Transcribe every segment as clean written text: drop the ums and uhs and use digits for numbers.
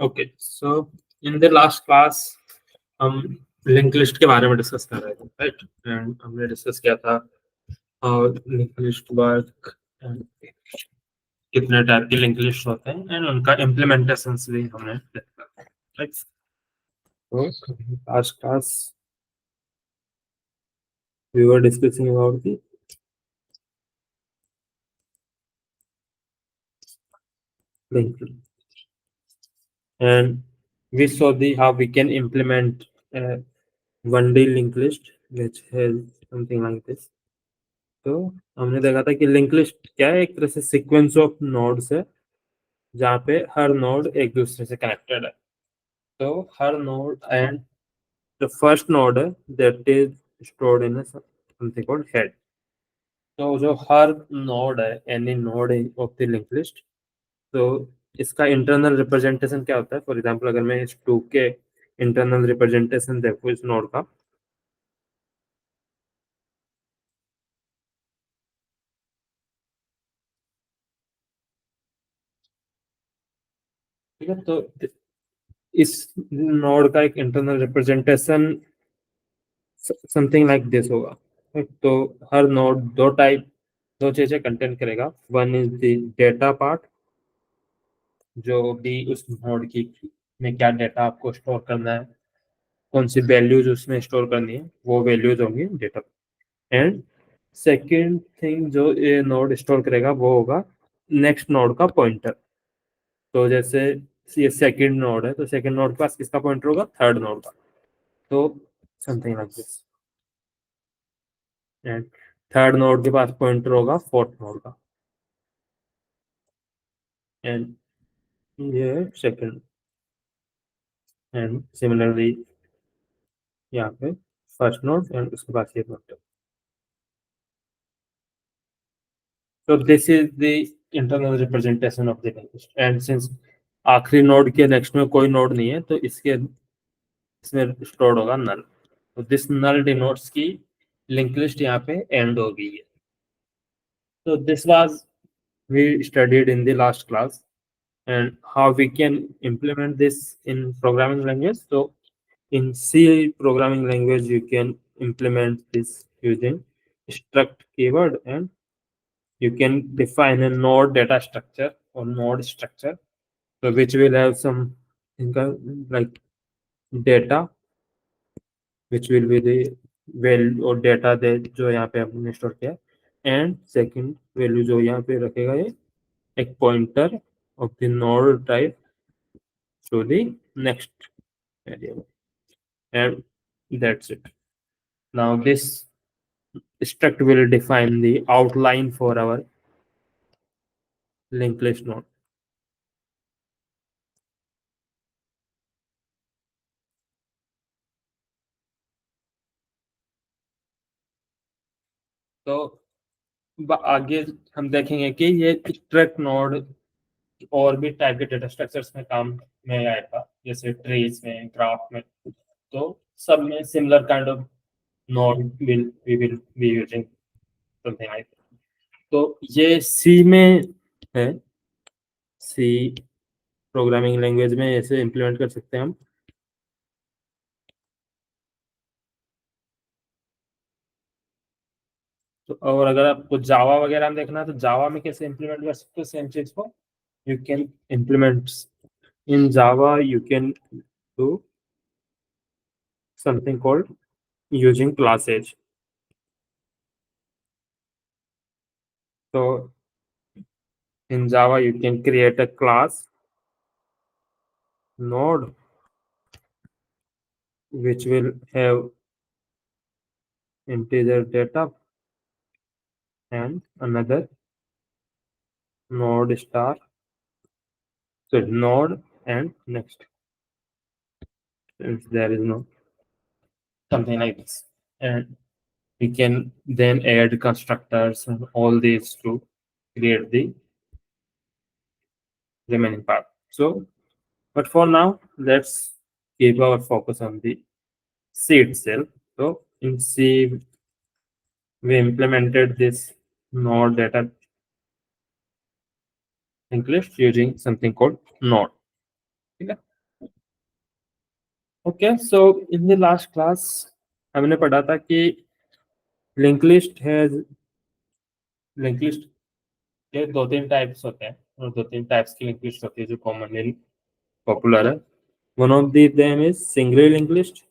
Okay, so in the last class हम link list के बारे में डिस्कस कर रहे थे, राइट? एंड हमने डिस्कस किया था लिंक लिस्ट वर्क, कितने टाइप के लिंक लिस्ट होते हैं एंड उनका इम्प्लीमेंटेशन भी हमने देखा, राइट? तो last class we were discussing about the linked list, and we saw the how we can implement a 1D linked list which has something like this. तो हमने देखा था कि लिंक लिस्ट क्या है, एक तरह से सीक्वेंस ऑफ नोड्स है जहाँ पे हर नोड एक दूसरे से कनेक्टेड है. तो हर node and the first node है that is stored in something called head. तो जो हर नोड है, any node of the link list, तो इसका इंटरनल रिप्रेजेंटेशन क्या होता है? फॉर एग्जांपल अगर मैं इस 2 के इंटरनल रिप्रेजेंटेशन देखूं इस नोड का, ठीक है, तो इस नोड का एक internal representation something like this होगा. तो हर नोड दो चीजें कंटेंट करेगा. One is the data part, जो भी उस नोड की में क्या डेटा आपको स्टोर करना है, कौन सी वैल्यूज उसमें स्टोर करनी है, वो वैल्यूज होंगी डेटा. एंड सेकेंड थिंग जो ये नोड स्टोर करेगा वो होगा नेक्स्ट नोड का पॉइंटर. तो जैसे ये सेकेंड नोड है तो सेकेंड नोड के पास किसका पॉइंटर होगा? थर्ड नोड का. तो something like this. And third node के पास पॉइंटर होगा फोर्थ नोड का. एंड ये सेकेंड. एंड सिमिलरली यहाँ पे फर्स्ट नोड एंड उसके पास ये pointer. So this is the internal representation of the list. And since आखिरी नोड के नेक्स्ट में कोई नोड नहीं है तो इसमें स्टोर्ड होगा नल. तो दिस नल डिनोट्स की लिंक लिस्ट यहाँ पे एंड हो गई है. So this was we studied in the last class, and how we can implement this in programming language. So in C programming language you can implement this using struct keyword, and you can define a node data structure or node structure, so which will have some like data which will be the value or data दे जो यहाँ पे हमने store किया. And second value जो यहाँ पे रखेगा ये एक pointer of the node type two the next variable. And that's it. Now this struct will define the outline for our linked list node. तो आगे हम देखेंगे कि ये स्ट्रक्ट नोड और भी टाइप के डेटा स्ट्रक्चर्स में काम में आएगा, जैसे ट्रीज में, ग्राफ में. तो सब में similar kind of node we will be using something like. तो ये सी में है. सी प्रोग्रामिंग लैंग्वेज में ऐसे इम्प्लीमेंट कर सकते हैं हम. तो और अगर आपको जावा वगैरह में देखना है तो जावा में कैसे इम्प्लीमेंट कर सकते हो सेम चीज को? You can implement in Java, you can do something called using classes. So in Java you can create a class node which will have integer data and another node star, so node and next, since there is no something like this. And we can then add constructors and all these to create the remaining part. So but for now let's keep our focus on the C itself. So in C we implemented this node data linked list using something called node. ठीक है. Okay, so in the last class हमने पढ़ा था कि link list के दो तीन types होते हैं और दो तीन टाइप्स की लिंक लिस्ट होती है जो कॉमनली पॉपुलर है. One of the them is single link list,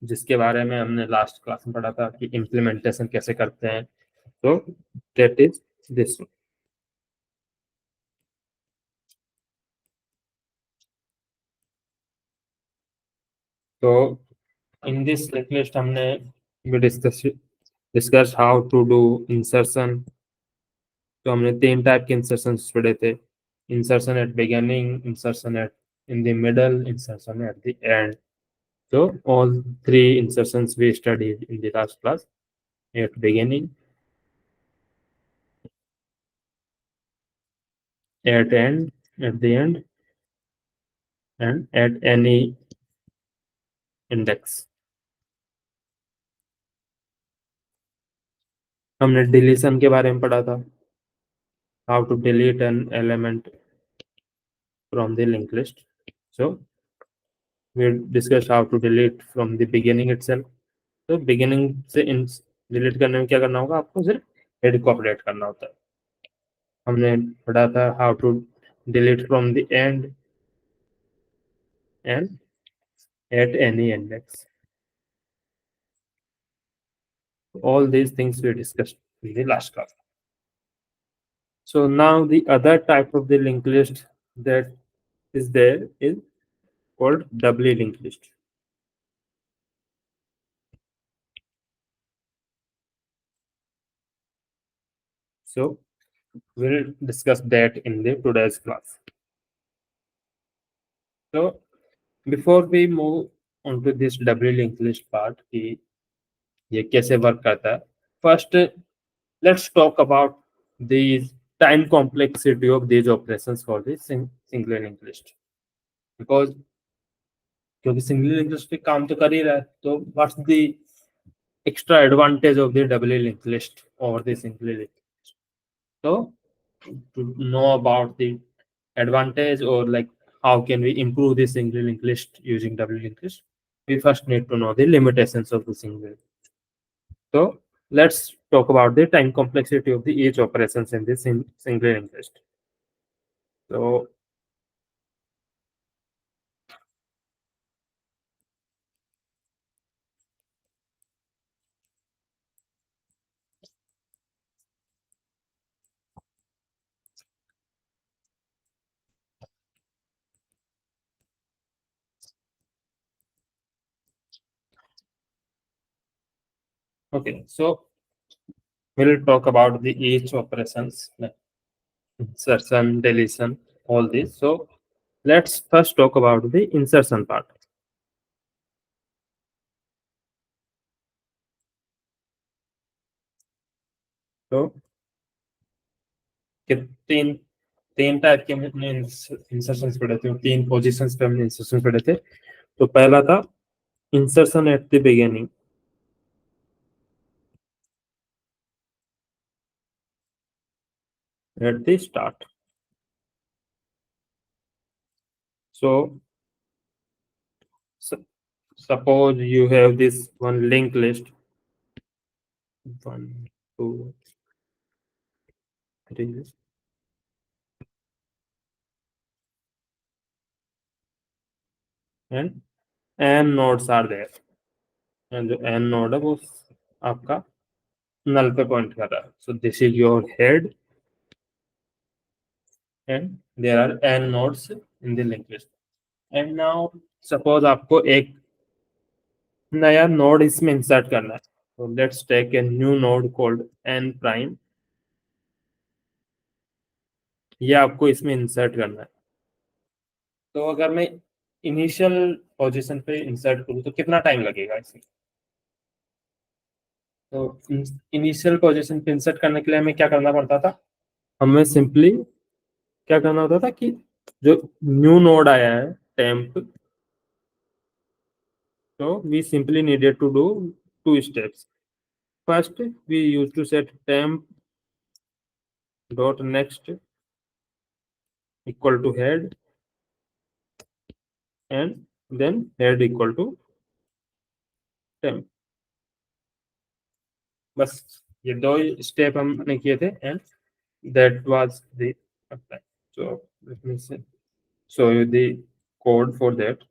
जिसके बारे में हमने लास्ट क्लास में पढ़ा था कि इम्प्लीमेंटेशन कैसे करते हैं. तो दैट इज दिस. तो इन दिस लिंक लिस्ट हमने discuss how to do insertion. तो हमने तीन टाइप के इंसर्शन पढ़े थे. Insertion at beginning, insertion at in the middle, insertion at the end. So all three insertions we studied in the last class: at beginning, at end, at the end, and at any index. हमने deletion के बारे में पढ़ा था, how to delete an element from the linked list. So we discussed how to delete from the beginning itself. तो beginning से delete करने में क्या करना होगा, आपको सिर्फ हेड को अपडेट करना होता है. हमने पढ़ा था how to delete from the end and at any index. All these things we discussed in the last class. So now the other type of the linked list that is there is called doubly linked list. So we'll discuss that in the today's class. So before we move on to this doubly linked list part कि ये कैसे work करता है, first let's talk about the time complexity of these operations for the single linked list. Because क्योंकि single link list पे काम तो कर ही रहा है, तो what's the extra advantage of the doubly linked list over the singly linked list. So to know about the advantage or like how can we improve the singly linked list using doubly linked list, we first need to know the limitations of the single link. So let's talk about the time complexity of the each operations in the single linked list. So okay, so we'll talk about the each operations like insertion, deletion, all this. So let's first talk about the insertion part. तो तीन तीन type के हमने insertions पढ़े थे, तीन positions पे हमने इंसर्शन पढ़े थे. तो पहला था insertion at the beginning, eight the start. So suppose you have this one linked list, 1 2 3, and n nodes are there, and जो n node है वो आपका null पे पॉइंट कर रहा है. So this is your head and there are n nodes in the linked list. And now suppose आपको एक नया नोड इसमें इंसर्ट करना है. तो let's take a new node called n prime. ये आपको इसमें इंसर्ट करना है. तो अगर मैं इनिशियल पोजीशन पे इंसर्ट करूँ तो कितना टाइम लगेगा इसमें. तो इनिशियल पोजीशन पे इंसर्ट करने के लिए हमें क्या करना पड़ता था, हमें सिंपली क्या करना होता था कि जो न्यू नोड आया है temp, so we simply needed to do two steps. First, we used to set temp dot next equal to head and then head equal to temp. बस ये दो स्टेप हमने किए थे and that was the apply. So let me show you the code for that.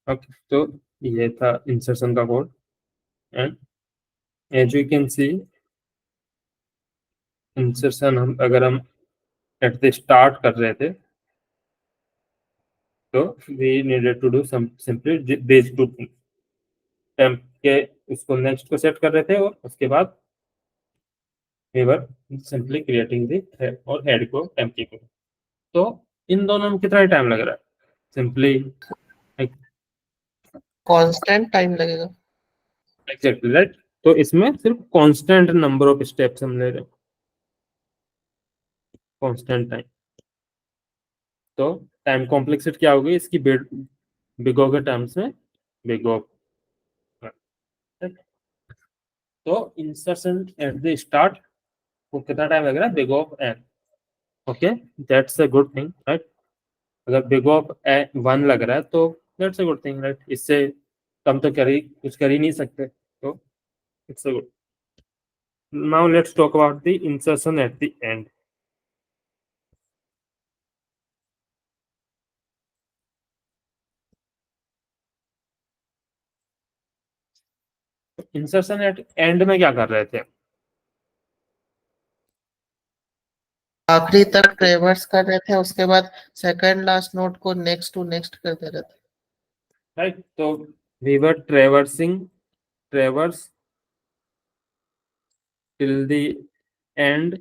Okay, तो ये था insertion का code and as you can see insertion हम एट द स्टार्ट कर रहे थे तो we needed to do simply these to temp के उसको नेक्स्ट को सेट कर रहे थे और उसके बाद we were simply creating the head और हेड को टेम्प की को। तो इन दोनों में कितना टाइम लग रहा है? सिंपली कांस्टेंट टाइम लगेगा। Exactly right. तो इसमें सिर्फ कांस्टेंट नंबर ऑफ स्टेप्स हम ले रहे हैं, कांस्टेंट टाइम। तो टाइम कॉम्प्लेक्सिटी क्या होगी इसकी बिग O के टर्म्स में? बिग O, तो इंसर्शन एट द स्टार्ट को कितना टाइम लग रहा है? Big O N. Okay, that's a good thing right. अगर बिग O वन लग रहा है तो that's a good thing right. इससे कम तो कुछ कर ही नहीं सकते, तो it's a good. Now let's talk about the insertion at the end. Insertion at end में क्या कर रहे थे? आखिरी तक ट्रेवर्स कर रहे थे, उसके बाद सेकंड लास्ट नोट को नेक्स्ट टू नेक्स्ट कर दे रहे थे। राइट, तो we were traverse till the end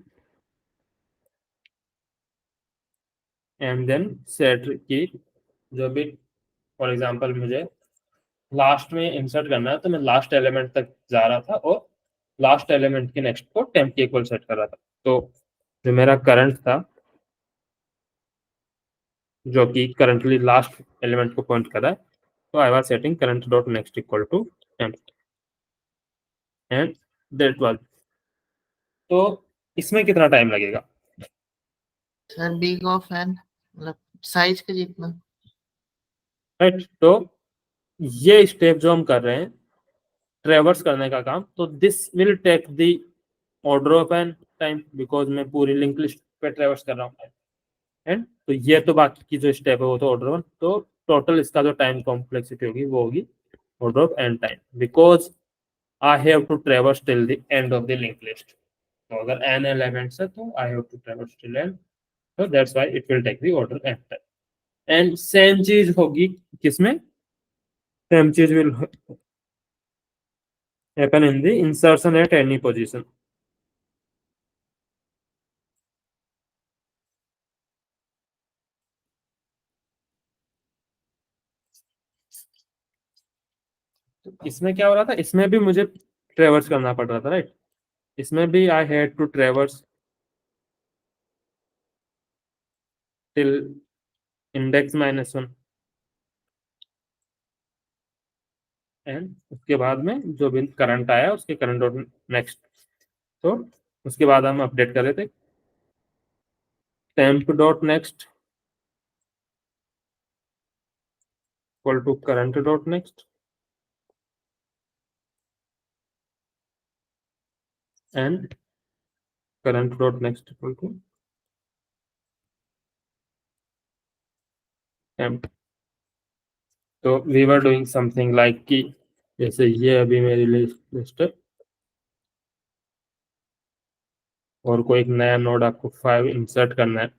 and then set की जो भी, फॉर एग्जांपल मुझे लास्ट में इंसर्ट करना है तो मैं लास्ट एलिमेंट तक जा रहा था और लास्ट एलिमेंट के नेक्स्ट को टेम्प के इक्वल सेट कर रहा था। तो जो मेरा करंट था जो कि करंटली लास्ट एलिमेंट को पॉइंट कर रहा है, तो I was setting current dot next equal to temp and that was. तो इसमें कितना टाइम लगेगा? सर बिग ऑफ एन मतलब साइज के जितना। राइट, तो ये स्टेप जो हम कर रहे हैं ट्रेवर्स करने का काम, तो this will take the order of N time because मैं पूरी लिंक लिस्ट पे ट्रेवर्स कर रहा हूँ एंड तो ये तो बाकी की जो स्टेप है वो तो ऑर्डर वन। तो टोटल इसका जो टाइम कॉम्प्लेक्सिटी होगी वो होगी order of N time because I have to traverse till the end of the link list. तो अगर एन एलिमेंट्स है तो I have to traverse till end, so that's why it will take the order n time. And same चीज होगी किसमें? Same चीज will happen in the insertion at any position. इसमें क्या हो रहा था? इसमें भी मुझे ट्रेवर्स करना पड़ रहा था राइट। इसमें भी I had to traverse till index -1 and उसके बाद में जो भी करंट आया उसके करंट डॉट नेक्स्ट। तो उसके बाद हम अपडेट कर रहे थे temp dot next equal to current dot next and current dot next equal to temp. तो we were doing something like कि जैसे ये अभी मेरी लिस्ट है और कोई एक नया नोड आपको 5 इंसर्ट करना है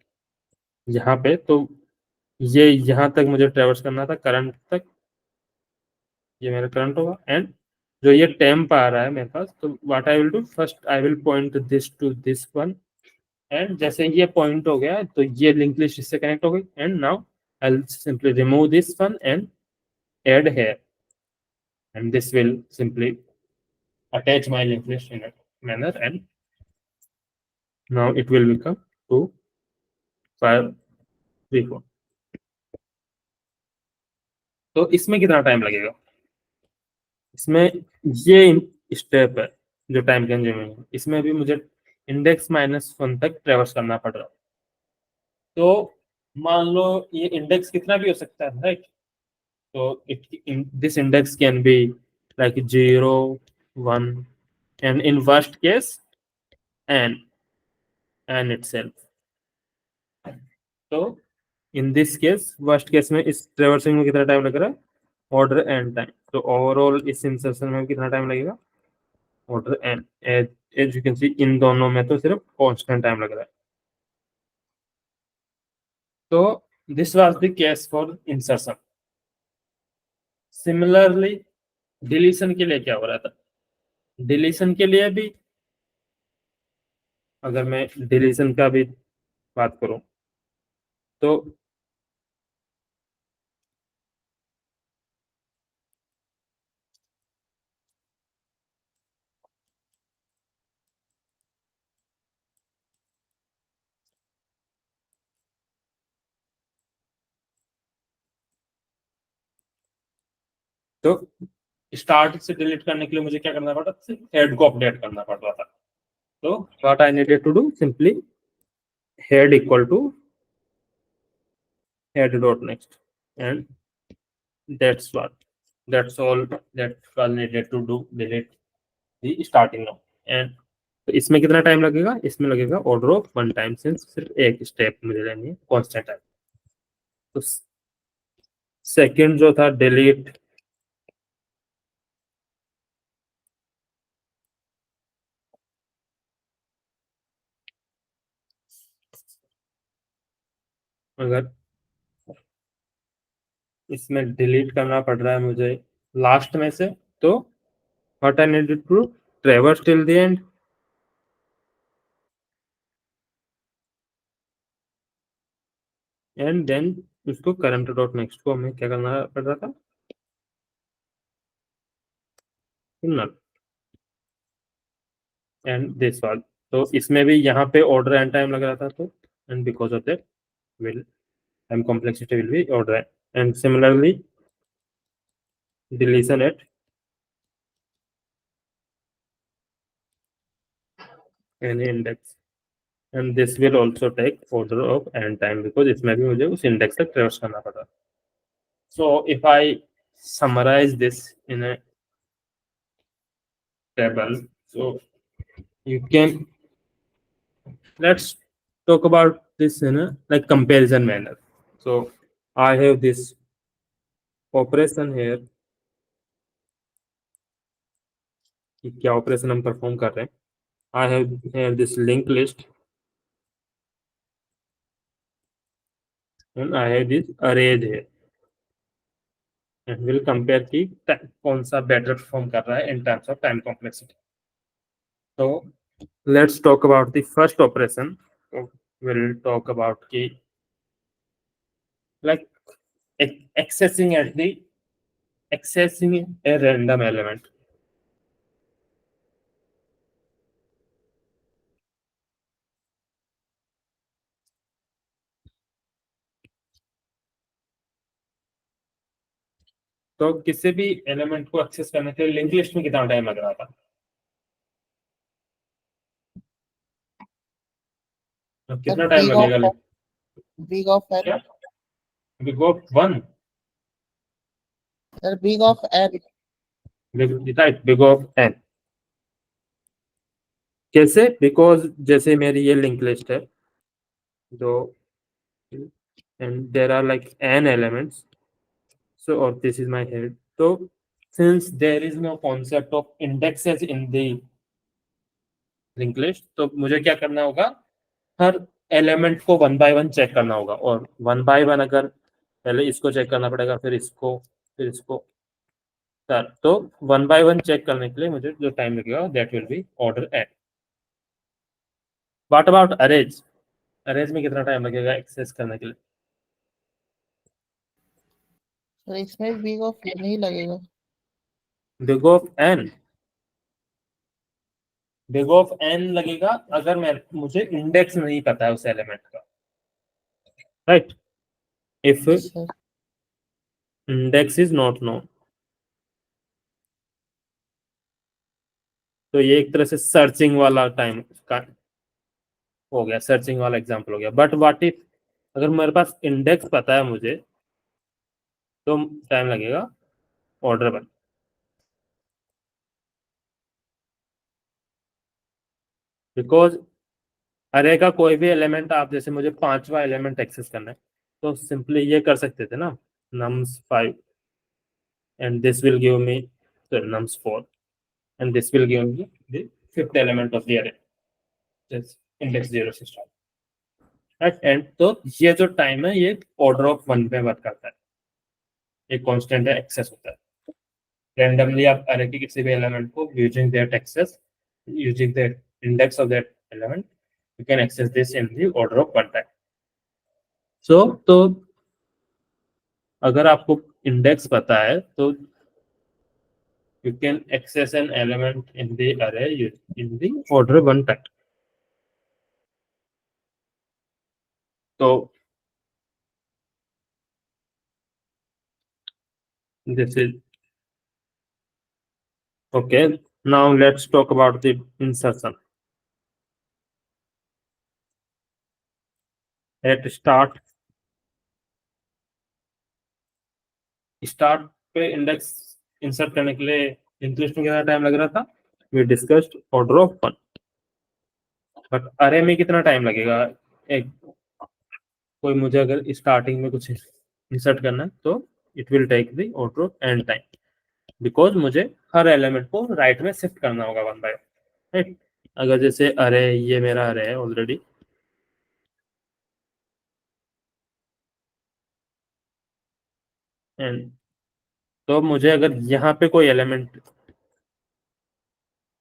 यहाँ पे, तो ये यहाँ तक मुझे ट्रेवर्स करना था करंट तक, ये मेरा करंट होगा एंड जो ये टेम्प आ रहा है मेरे पास, तो what I will do first I will point this to this one and जैसे ये पॉइंट हो गया तो ये लिंक लिस्ट इससे कनेक्ट हो गई and now I will simply remove this one and add here, and this will simply attach my linked list in a manner, and now it will become 2 5 3 4. तो इसमें कितना टाइम लगेगा? इसमें ये step है जो टाइम कंज्यूमिंग है, इसमें भी मुझे इंडेक्स -1 तक ट्रेवर्स करना पड़ रहा है। तो मान लो ये इंडेक्स कितना भी हो सकता है, राइट? तो this index can be like 0 1 and in worst case n itself. तो in this case worst case में इस ट्रेवर्सिंग में कितना टाइम लग रहा है? Order N time. तो ओवरऑल इस इंसर्शन में कितना टाइम लगेगा? Order N. As you can see in दोनों में तो सिर्फ कांस्टेंट टाइम लग रहा है। तो this was the case for insertion. Similarly deletion के लिए क्या हो रहा था? डिलीशन के लिए भी, अगर मैं डिलीशन का भी बात करूं तो स्टार्ट से डिलीट करने के लिए मुझे क्या करना पड़ा? हेड को अपडेट करना पड़ रहा था। तो what I needed to do, simply head equal to head dot next, and that's all that was needed to do delete the starting now. and तो इसमें कितना टाइम लगेगा? इसमें लगेगा ऑर्डर ऑफ 1 टाइम, सिंस सिर्फ एक स्टेप मुझे लेनी है कांस्टेंट टाइम। तो सेकंड जो था डिलीट, अगर इसमें डिलीट करना पड़ रहा है मुझे लास्ट में से, तो what I needed to traverse till the end, and then उसको करंट डॉट नेक्स्ट को हमें क्या करना पड़ रहा था? null, and this was. तो इसमें भी यहाँ पे ऑर्डर एंड टाइम लग रहा था, तो and because of that will time complexity will be order n. And similarly deletion at any index, and this will also take order of n time because इसमें भी मुझे उस index तक traverse करना पड़ा। So if I summarize this in a table, so you can, let's talk about this in a like comparison manner. So I have this operation here, कि क्या operation हम परफॉर्म कर रहे हैं। I have this linked list and I have this array here, and we'll compare कि कौन सा better perform कर रहा है in terms of time complexity. So let's talk about the first operation. So we'll talk about कि like accessing a random element. तो किसी भी एलिमेंट को एक्सेस करने के लिए लिंक लिस्ट में कितना टाइम लग रहा था? अब कितना टाइम लगेगा? big of n, big of 1, big of n, right, big of n। कैसे? बिकॉज जैसे मेरी ये लिंक लिस्ट है, जो and there are like n elements, so or this is my head. So since there is no concept of indexes in the linked list, तो मुझे क्या करना होगा? हर एलिमेंट को 1 बाय 1 चेक करना होगा, और 1 बाय 1 अगर पहले इसको चेक करना पड़ेगा, फिर इसको, फिर इसको, सर तो 1 बाय 1 चेक करने के लिए मुझे जो टाइम लगेगा that will be order n। What about arrays? Arrays में कितना टाइम लगेगा एक्सेस करने के लिए? तो इसमें बिग ऑफ एन ही लगेगा। Big of n, big of n लगेगा अगर मुझे इंडेक्स नहीं पता है उस एलिमेंट का, राइट। इफ अच्छा, इंडेक्स इज नॉट नोन, तो ये एक तरह से सर्चिंग वाला टाइम का हो गया, सर्चिंग वाला एग्जांपल हो गया। बट व्हाट इफ अगर मेरे पास इंडेक्स पता है मुझे, तो टाइम लगेगा ऑर्डर वन। बिकॉज अरे का कोई भी एलिमेंट, आप जैसे मुझे पांचवा एलिमेंट एक्सेस करना है, तो सिंपली ये कर सकते थे ना, nums 5 and this will give me, sorry, nums 4 and this will give me the fifth element of the array, just index 0 से start, right? And तो ये जो टाइम है ये ऑर्डर ऑफ वन पे वर्क करता है, एक कांस्टेंट है, एक्सेस होता है रैंडमली। आप अरे के किसी भी एलिमेंट को using that access, using that index of that element, you can access this in the order of one time. So तो अगर आपको इंडेक्स पता है तो you can access an element in the array in the order one time. So this is okay. Now let's talk about the insertion. At start पे index insert करने के लिए लिंक लिस्ट में कितना टाइम लग रहा था, we discussed order of one. But अरे में कितना टाइम लगेगा, एक कोई मुझे अगर स्टार्टिंग में कुछ इंसर्ट करना है तो it will take the order of N time, because मुझे हर एलिमेंट को राइट में शिफ्ट करना होगा वन बाय, राइट। अगर जैसे अरे, ये मेरा अरे है ऑलरेडी, एंड तो मुझे अगर यहाँ पे कोई एलिमेंट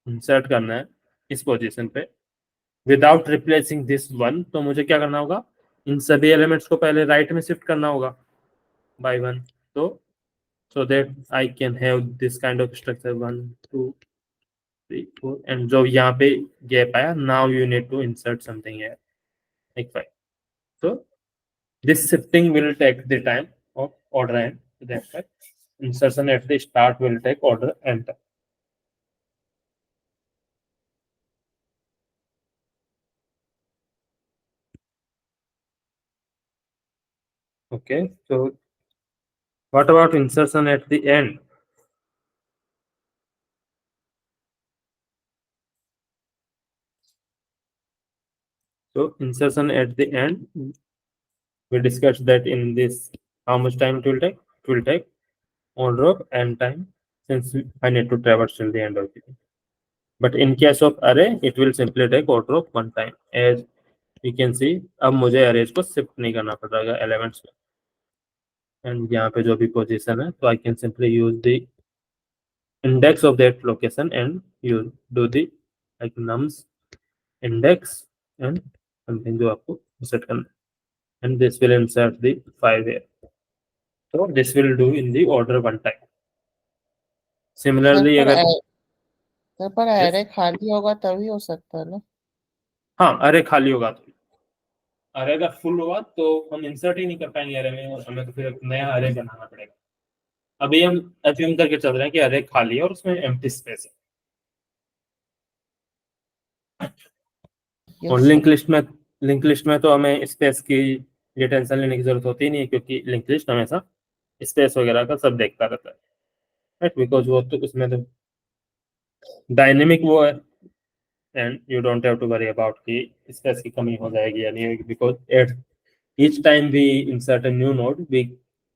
इंसर्ट करना है इस पोजीशन पे विदाउट रिप्लेसिंग दिस वन, तो मुझे क्या करना होगा, इन सभी एलिमेंट्स को पहले राइट में शिफ्ट करना होगा बाय वन। तो so that I can have this kind of structure 1 2 3 4, and जो यहाँ पे गैप आया, now you need to insert something here like 5. So this shifting will take the time of order n, that's why insertion at the start will take order n time. Okay, so what about insertion at the end? So insertion at the end, we discussed that in this, how much time it will take? It will take order of n time, since I need to traverse till the end of the. But in case of array, it will simply take order of one time. As you can see, अब मुझे arrays को shift नहीं करना पड़ेगा elements में, and यहाँ पे जो भी position है, तो I can simply use the index of that location and use do the like nums index and something जो आपको insert करना है, and this will insert the 5 here. So this will do in the order one time. Sir Similarly पर अगर sir पर yes, array खाली होगा तभी हो सकता है ना। हाँ अरे खाली होगा तो, अरे अगर फुल हुआ तो हम इंसर्ट ही नहीं कर पाएंगे अरे में, और हमें तो फिर नया अरे बनाना पड़ेगा। अभी हम अज्यूम करके चल रहे हैं कि अरे खाली है और उसमें एम्प्टी स्पेस है, और यस सर। लिंक लिस्ट में तो हमें स्पेस की ये टेंशन लेने की जरूरत होती नहीं है, क्योंकि लिंक लिस्ट हमेशा स्पेस वगैरह का सब देखता रहता है, राइट। बिकॉज वो तो उसमें तो डायनेमिक वो है, and you don't have to worry about कि स्पेस की कमी हो जाएगी या नहीं होगी, because at each time we insert a new node, we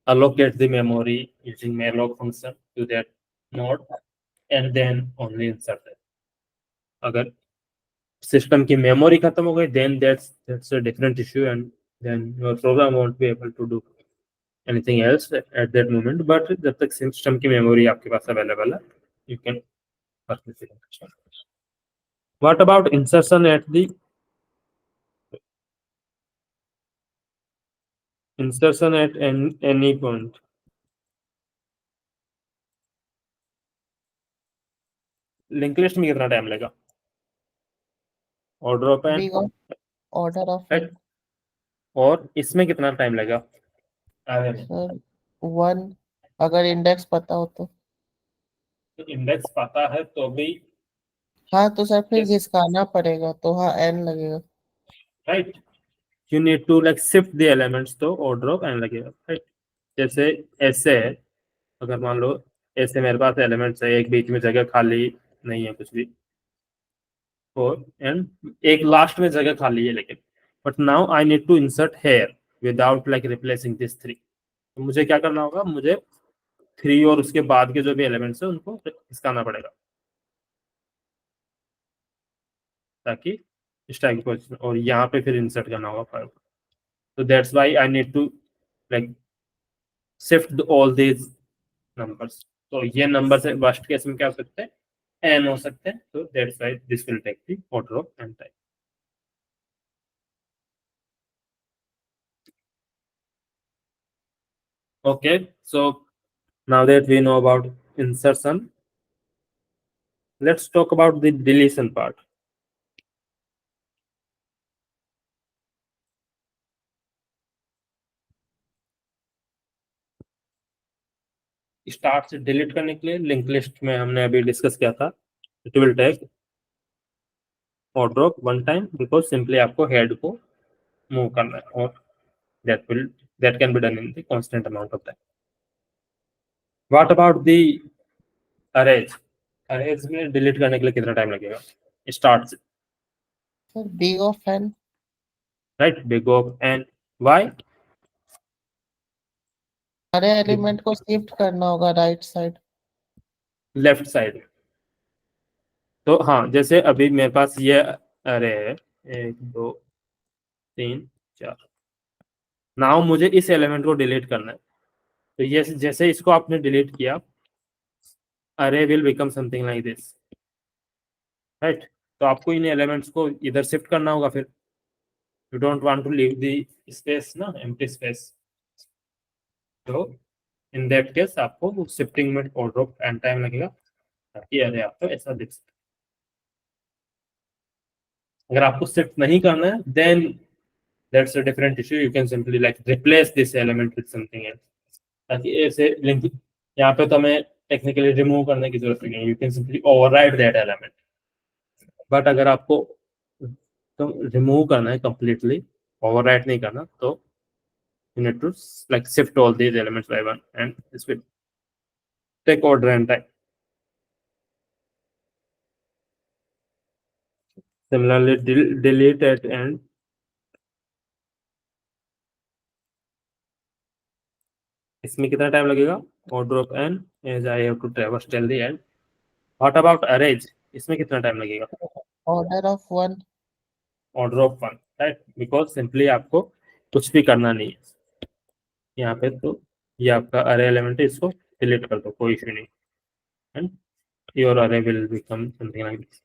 allocate the memory using malloc function to that node and then only insert it. अगर system की मेमोरी खत्म हो गई, then that's a different issue, and then your program won't be able to do anything else at that moment. But जब तक system की memory आपके पास available है, you can work with it. What about insertion at the insertion at any point? Link list में कितना time लगेगा? Order of n, big of order of n. और इसमें कितना टाइम लगेगा? अरे सर 1 अगर इंडेक्स पता हो तो। इंडेक्स पता है तो भी, हाँ तो सर फिर yes, घिसकाना पड़ेगा तो हाँ n लगेगा। Right, you need to like shift the elements, तो ऑर्डर ऑफ एन लगेगा, राइट। जैसे ऐसे है, अगर मान लो ऐसे मेरे पास एलिमेंट्स है, एक बीच में जगह खाली नहीं है कुछ भी, और एंड एक लास्ट में जगह खाली है, लेकिन but now I need to insert here without like replacing this three. तो मुझे क्या करना होगा, मुझे थ्री और उसके बाद के जो भी एलिमेंट्स है उनको खिसकाना पड़ेगा, ताकि स्टैक पोजीशन, और यहाँ पे फिर इंसर्ट करना होगा फाइव। तो that's why I need to like shift all these numbers. तो ये नंबर से वर्स्ट केस में क्या हो सकते हैं, एन हो सकते हैं, तो that's why this will take the order of N time. Okay, so now that we know about insertion, let's talk about the deletion part. Start से डिलीट करने के लिए लिंक लिस्ट में हमने अभी डिस्कस किया था, it will take order of one time, because simply आपको हेड को मूव करना है, और that can be done in the constant amount of time. What about the arrays? Arrays में डिलीट करने के लिए कितना टाइम लगेगा? स्टार्ट से, sir big of n. Right, big of n, why? सारे एलिमेंट को शिफ्ट करना होगा राइट साइड। Left side. तो हाँ, जैसे अभी मेरे पास ये अरे है, एक दो तीन चार, नाउ मुझे इस एलिमेंट को डिलीट करना है। तो ये जैसे इसको आपने डिलीट किया, अरे will become something like this, right. तो आपको इन एलिमेंट्स को इधर शिफ्ट करना होगा, फिर you don't want to leave the space ना, एम्प्टी स्पेस। तो इन दैट केस आपको शिफ्टिंग में ऑर्डर ऑफ एन टाइम लगेगा, ताकि अरे आपको ऐसा दिख सके। अगर आपको शिफ्ट नहीं करना है, then that's a different issue, you can simply like replace this element with something else, ताकि ऐसे लिंक यहाँ पे तो हमें टेक्निकली रिमूव करने की जरूरत नहीं है, you can simply override that element. But अगर आपको तो रिमूव करना है कंप्लीटली, ओवरराइड नहीं करना, तो you need to like shift all these elements by one, and this will take order and time. Similarly, delete at end, इसमें कितना टाइम लगेगा? Order of n, as I have to traverse till the end. What about arrays, इसमें कितना time लगेगा? Order of 1. Order of one, right, because simply आपको कुछ भी करना नहीं है यहाँ पे। तो ये आपका अरे एलिमेंट है, इसको डिलीट कर दो, कोई इशू नहीं, एंड योर अरे will become something like this.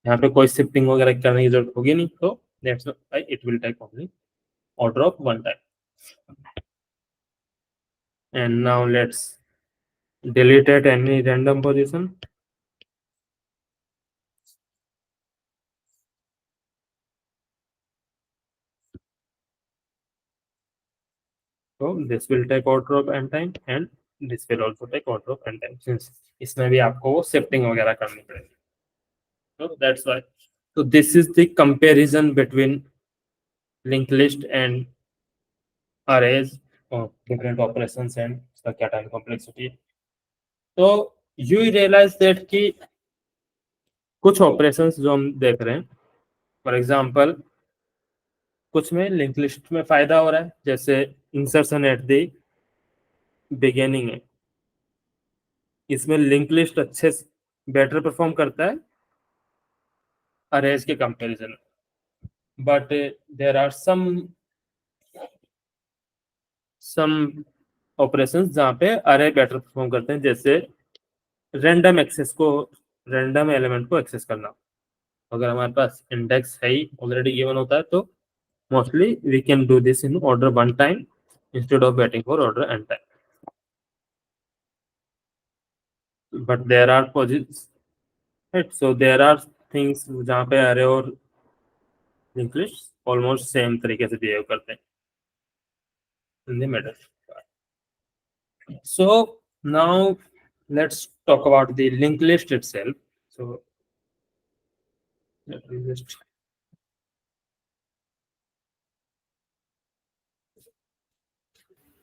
यहाँ पे कोई शिफ्टिंग वगैरह करने की जरूरत होगी नहीं, तो that's why it will take only order of one time. And now let's delete at any random position. So this will take order of n time, and this will also take order of n time, since इसमें भी आपको वो shifting वगैरह करनी पड़ेगी। So that's why. So this is the comparison between linked list and arrays of different operations and इसका क्या time complexity. तो you realize that कि कुछ ऑपरेशंस जो हम देख रहे हैं, फॉर एग्जांपल कुछ में लिंक लिस्ट में फायदा हो रहा है, जैसे इंसर्शन एट द बिगिनिंग है, इसमें लिंक लिस्ट अच्छे बेटर परफॉर्म करता है अरेज के कंपैरिजन में। But there are some operations जहाँ पे अरे बेटर परफॉर्म करते हैं, जैसे रैंडम एक्सेस को, रैंडम एलिमेंट को एक्सेस करना। अगर हमारे पास इंडेक्स है ही ऑलरेडी गिवन होता है, तो mostly we can do this in order one time instead of waiting for order N time. But there are right. So there are things जहाँ पे अरे और लिंक लिस्ट ऑलमोस्ट सेम तरीके से बिहेव करते हैं in the Meta. So now let's talk about the linked list itself. So let me just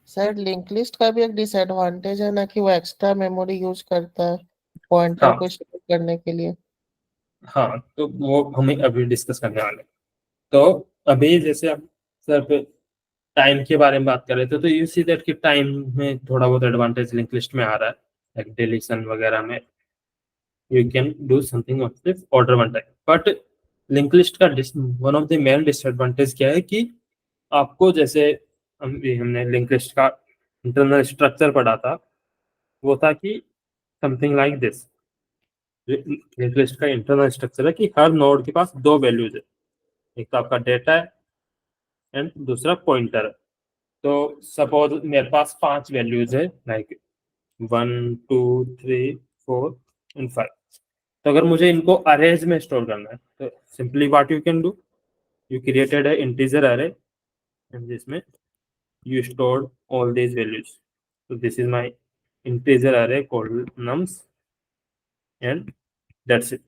sir link list का भी एक डिसएडवांटेज है ना कि वो एक्स्ट्रा मेमोरी यूज करता है पॉइंटर हाँ को स्टोर करने के लिए. हाँ, तो वो हमें अभी डिस्कस करने वाले हैं. तो अभी जैसे हम सर टाइम के बारे में बात कर रहे थे, तो यू सी दैट कि टाइम में थोड़ा बहुत एडवांटेज लिंक लिस्ट में आ रहा है, लाइक डिलीशन वगैरह में you can do something of this order one time. But link list का one of the main disadvantage क्या है कि आपको जैसे हमने लिंक लिस्ट का इंटरनल स्ट्रक्चर पढ़ा था, वो था कि something like this. Link list का इंटरनल स्ट्रक्चर है कि हर नोड के पास दो वैल्यूज है, एक तो आपका डेटा है एंड दूसरा पॉइंटर है. तो सपोज मेरे पास 5 वैल्यूज है, लाइक 1 2 3 4 एंड 5. तो अगर मुझे इनको अरेज में स्टोर करना है, तो simply what you can do, you created a integer array and जिसमें you stored all these values. So this is my integer array called nums and that's it.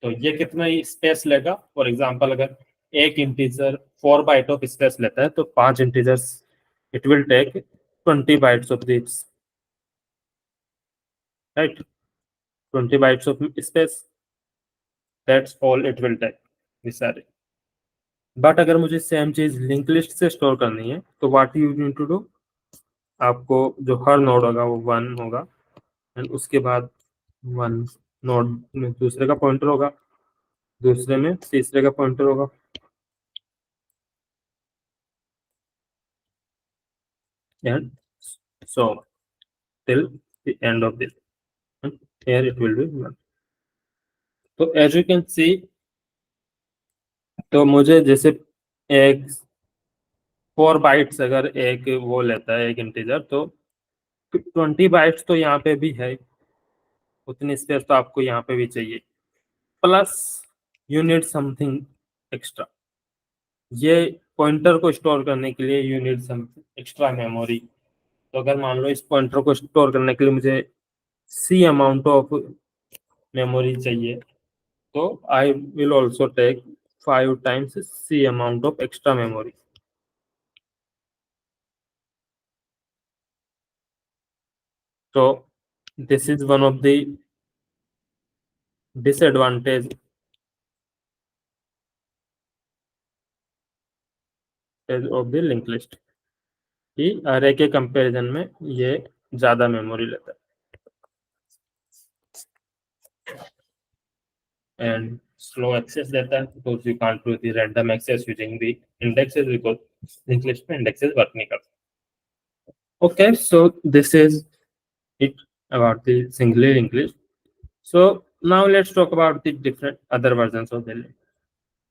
तो ये कितना स्पेस लेगा? फॉर एग्जांपल अगर एक इंटीजर 4 बाइट ऑफ स्पेस लेता है, तो 5 integers it will take 20 bytes of this, right. 20 bytes of space, that's all it will take this array. But अगर मुझे सेम चीज लिंक लिस्ट से स्टोर करनी है, तो what you need to do, आपको जो हर नोड होगा वो 1 होगा एंड उसके बाद 1 नोड में दूसरे का पॉइंटर होगा, दूसरे में तीसरे का पॉइंटर होगा, and so till the end of this, and here it will be 1. तो एज यू कैन सी, तो मुझे जैसे एक 4 बाइट्स अगर एक वो लेता है एक इंटीजर, तो 20 बाइट्स तो यहाँ पे भी है, उतनी स्पेस तो आपको यहाँ पे भी चाहिए, plus you need something extra. ये पॉइंटर को स्टोर करने के लिए you need some extra memory. तो अगर मान लो इस पॉइंटर को स्टोर करने के लिए मुझे सी अमाउंट ऑफ मेमोरी चाहिए, तो I will also take 5 times C amount of extra memory. तो this is one of the disadvantage of the link list कि अरे के कंपैरिजन में ये ज्यादा मेमोरी लेता है. And slow access देता है, because you can't do the random access using the indexes, because linked list में indexes work नहीं करते. Okay, so this is it about the single linked list. So now let's talk about the different other versions of the list.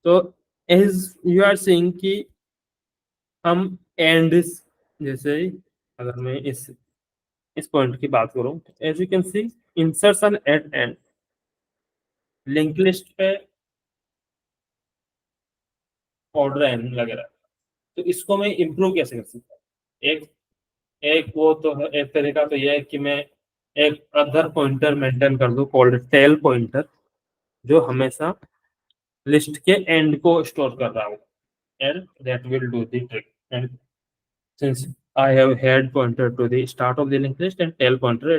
So as you are seeing कि हम end जैसे अगर मैं इस point की बात करूं, as you can see insertion at end link list पे ऑर्डर एन लग रहा है, तो इसको मैं इम्प्रूव कैसे कर सकता हूँ? एक एक वो तो है, एक तरीका तो यह है कि मैं एक अदर पॉइंटर मेंटेन कर दूं कॉल्ड टेल पॉइंटर, जो हमेशा लिस्ट के एंड को स्टोर कर रहा हूँ, and that will do the trick. And since I have head pointer to the start of the link list and tail pointer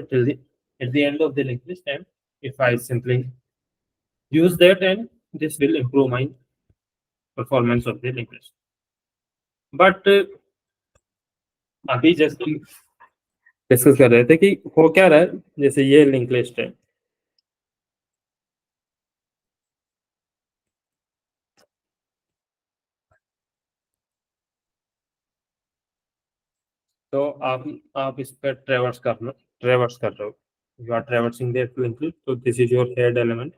at the end of the linked list, and if I simply use that, and this will improve my performance of the linked list. But अभी जैसे हम discuss कर रहे थे कि हो क्या रहा है, जैसे ये लिंक लिस्ट है, तो आप इस पर ट्रेवर्स कर रहे हो, you are traversing that link list. तो this is your head element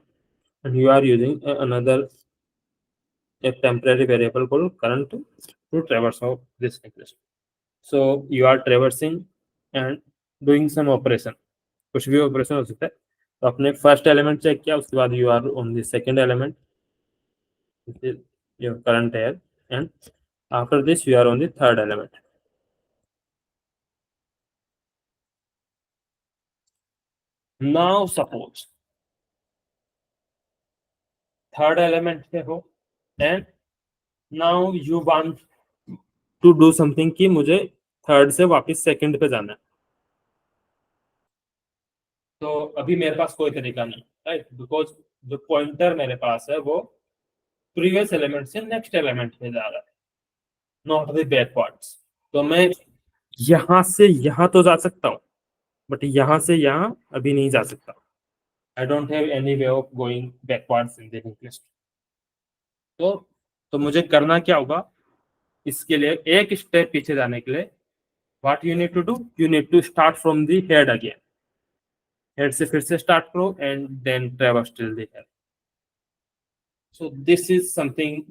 and you are using another a temporary variable called current to traverse of this link list. So you are traversing and doing some operation, कुछ भी operation हो सकता है. तो अपने first element check किया, उसके बाद you are on the second element, this is your current here, and after this you are on the third element. Now suppose third element पे हो and now you want to do something कि मुझे third से वापस second पे जाना है. तो अभी मेरे पास कोई तरीका नहीं, राइट, बिकॉज जो पॉइंटर मेरे पास है वो प्रीवियस एलिमेंट से नेक्स्ट एलिमेंट पे जा रहा है, नॉट द बैकवर्ड्स. तो मैं यहां से यहां तो जा सकता हूँ, बट यहां से यहां अभी नहीं जा सकता. I don't have any way of going backwards in the link list. तो मुझे करना क्या होगा, इसके लिए एक स्टेप पीछे जाने के लिए what you need to do, you need to start from the head again. Head से फिर से स्टार्ट करो and then traverse till the head. So this is something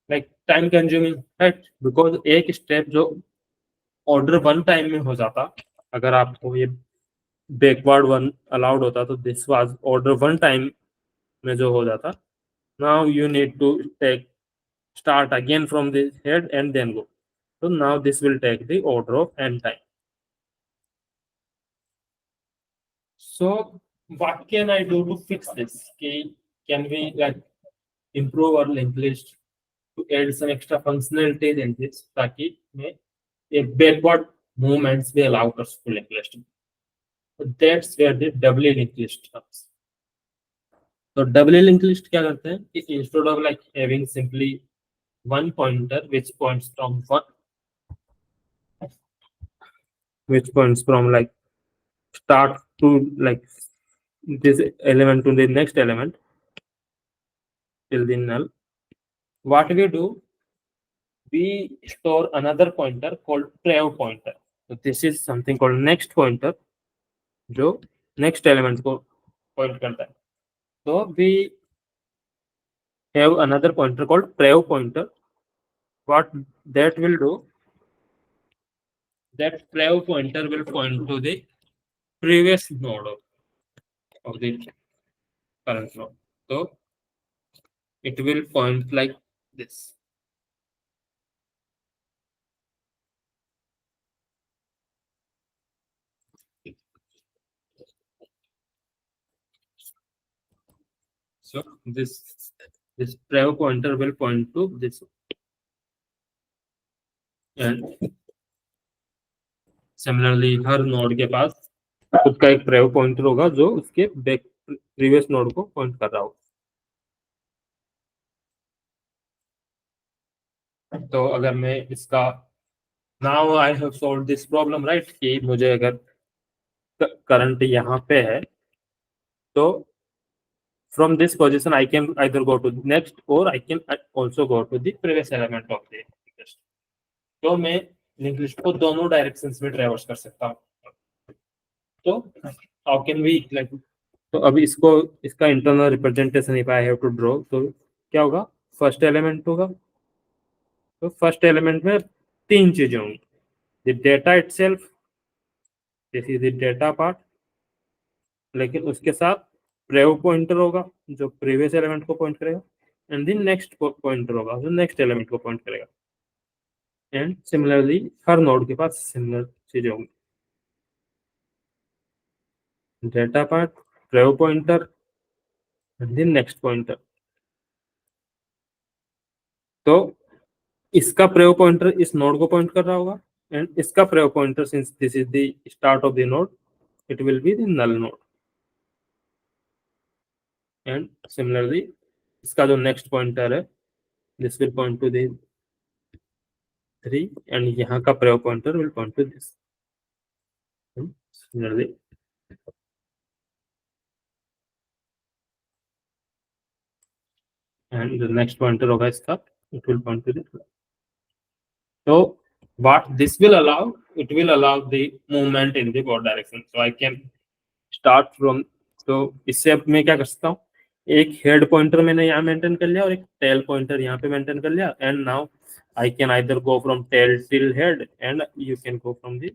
like time consuming, right, because एक step जो order one time में हो जाता, अगर आपको ये बैकवर्ड वन अलाउड होता तो this was order one time में जो हो जाता. Now you need to take start again from the head and then go. So now this will take the order of n time. So what can I do to fix this? Can we like improve our linked list to add some extra functionality in this ताकि मैं ये backward movements भी allow कर सकूं linked list में. So that's where the doubly linked list comes. तो doubly linked list क्या करते हैं कि instead of like having simply one pointer which points from like start to like this element to the next element till the null. What we do, we store another pointer called prev pointer. So this is something called next pointer जो next element को point करता है. So we have another pointer called prev pointer. What that will do, that prev pointer will point to the previous node of the current node. So it will point like this. So this prev pointer will point to this, and similarly her node के पास खुद का एक prev pointer होगा जो उसके back previous node को point कर रहा होगा. तो अगर मैं इसका now I have solve this problem, right, कि मुझे अगर करंट यहाँ पे है तो from this position I can either go to next or I can also go to the previous element of the list. तो मैं लिंक लिस्ट को दोनों डायरेक्शंस में ट्रैवर्स कर सकता हूँ. तो हाउ कैन वी लाइक, तो अभी इसका internal representation if I have to draw, तो क्या होगा, फर्स्ट एलिमेंट होगा. तो फर्स्ट एलिमेंट में तीन चीजें होंगी, the data itself, this is the data part, लेकिन उसके साथ प्रेव पॉइंटर होगा जो प्रीवियस एलिमेंट को पॉइंट करेगा, एंड द नेक्स्ट पॉइंटर होगा जो नेक्स्ट एलिमेंट को पॉइंट करेगा. एंड सिमिलरली हर नोड के पास सिमिलर चीजें होंगी, data part, prev pointer and the next pointer. तो इसका प्रेव पॉइंटर इस नोड को पॉइंट कर रहा होगा, एंड इसका prev pointer since this is the start of the node, it will be the null node. And similarly इसका जो नेक्स्ट पॉइंटर है this will point to the 3, and यहाँ का prev pointer will point to this. Similarly and the next pointer होगा इसका, it will point to this. So what this will allow, it will allow the movement in the both direction. So I can start from, तो इससे अब मैं क्या कर सकता हूँ, एक हेड पॉइंटर मैंने यहाँ मेंटेन कर लिया और एक टेल पॉइंटर यहाँ पे मेंटेन कर लिया, and now I can either go from tail till head and you can go from the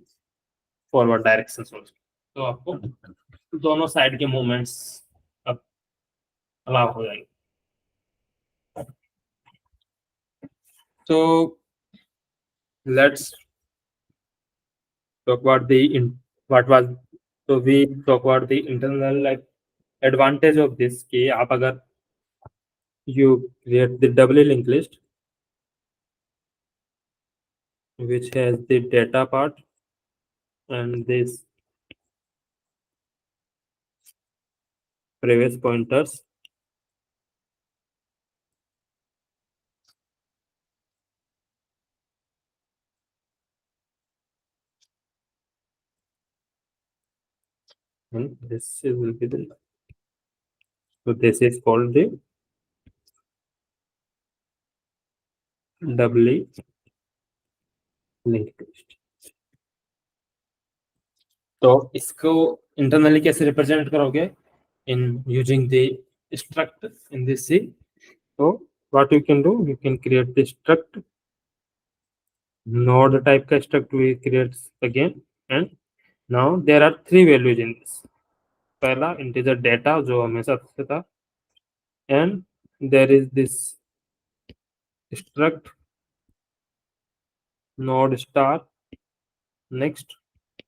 forward directions also. तो आपको दोनों साइड के मूवमेंट्स अब अलाउ हो जाएंगे। तो let's talk about the what was so we talk about the internal like advantage of this कि आप अगर you create the doubly linked list which has the data part and this previous pointers and this will be the so this is called the doubly linked list। तो इसको internally कैसे represent करोगे in using the struct in this C। so what you can do, you can create the struct node type का struct we create again and now there are three values in this। पहला integer data जो हमेशा से था and there is this struct node star next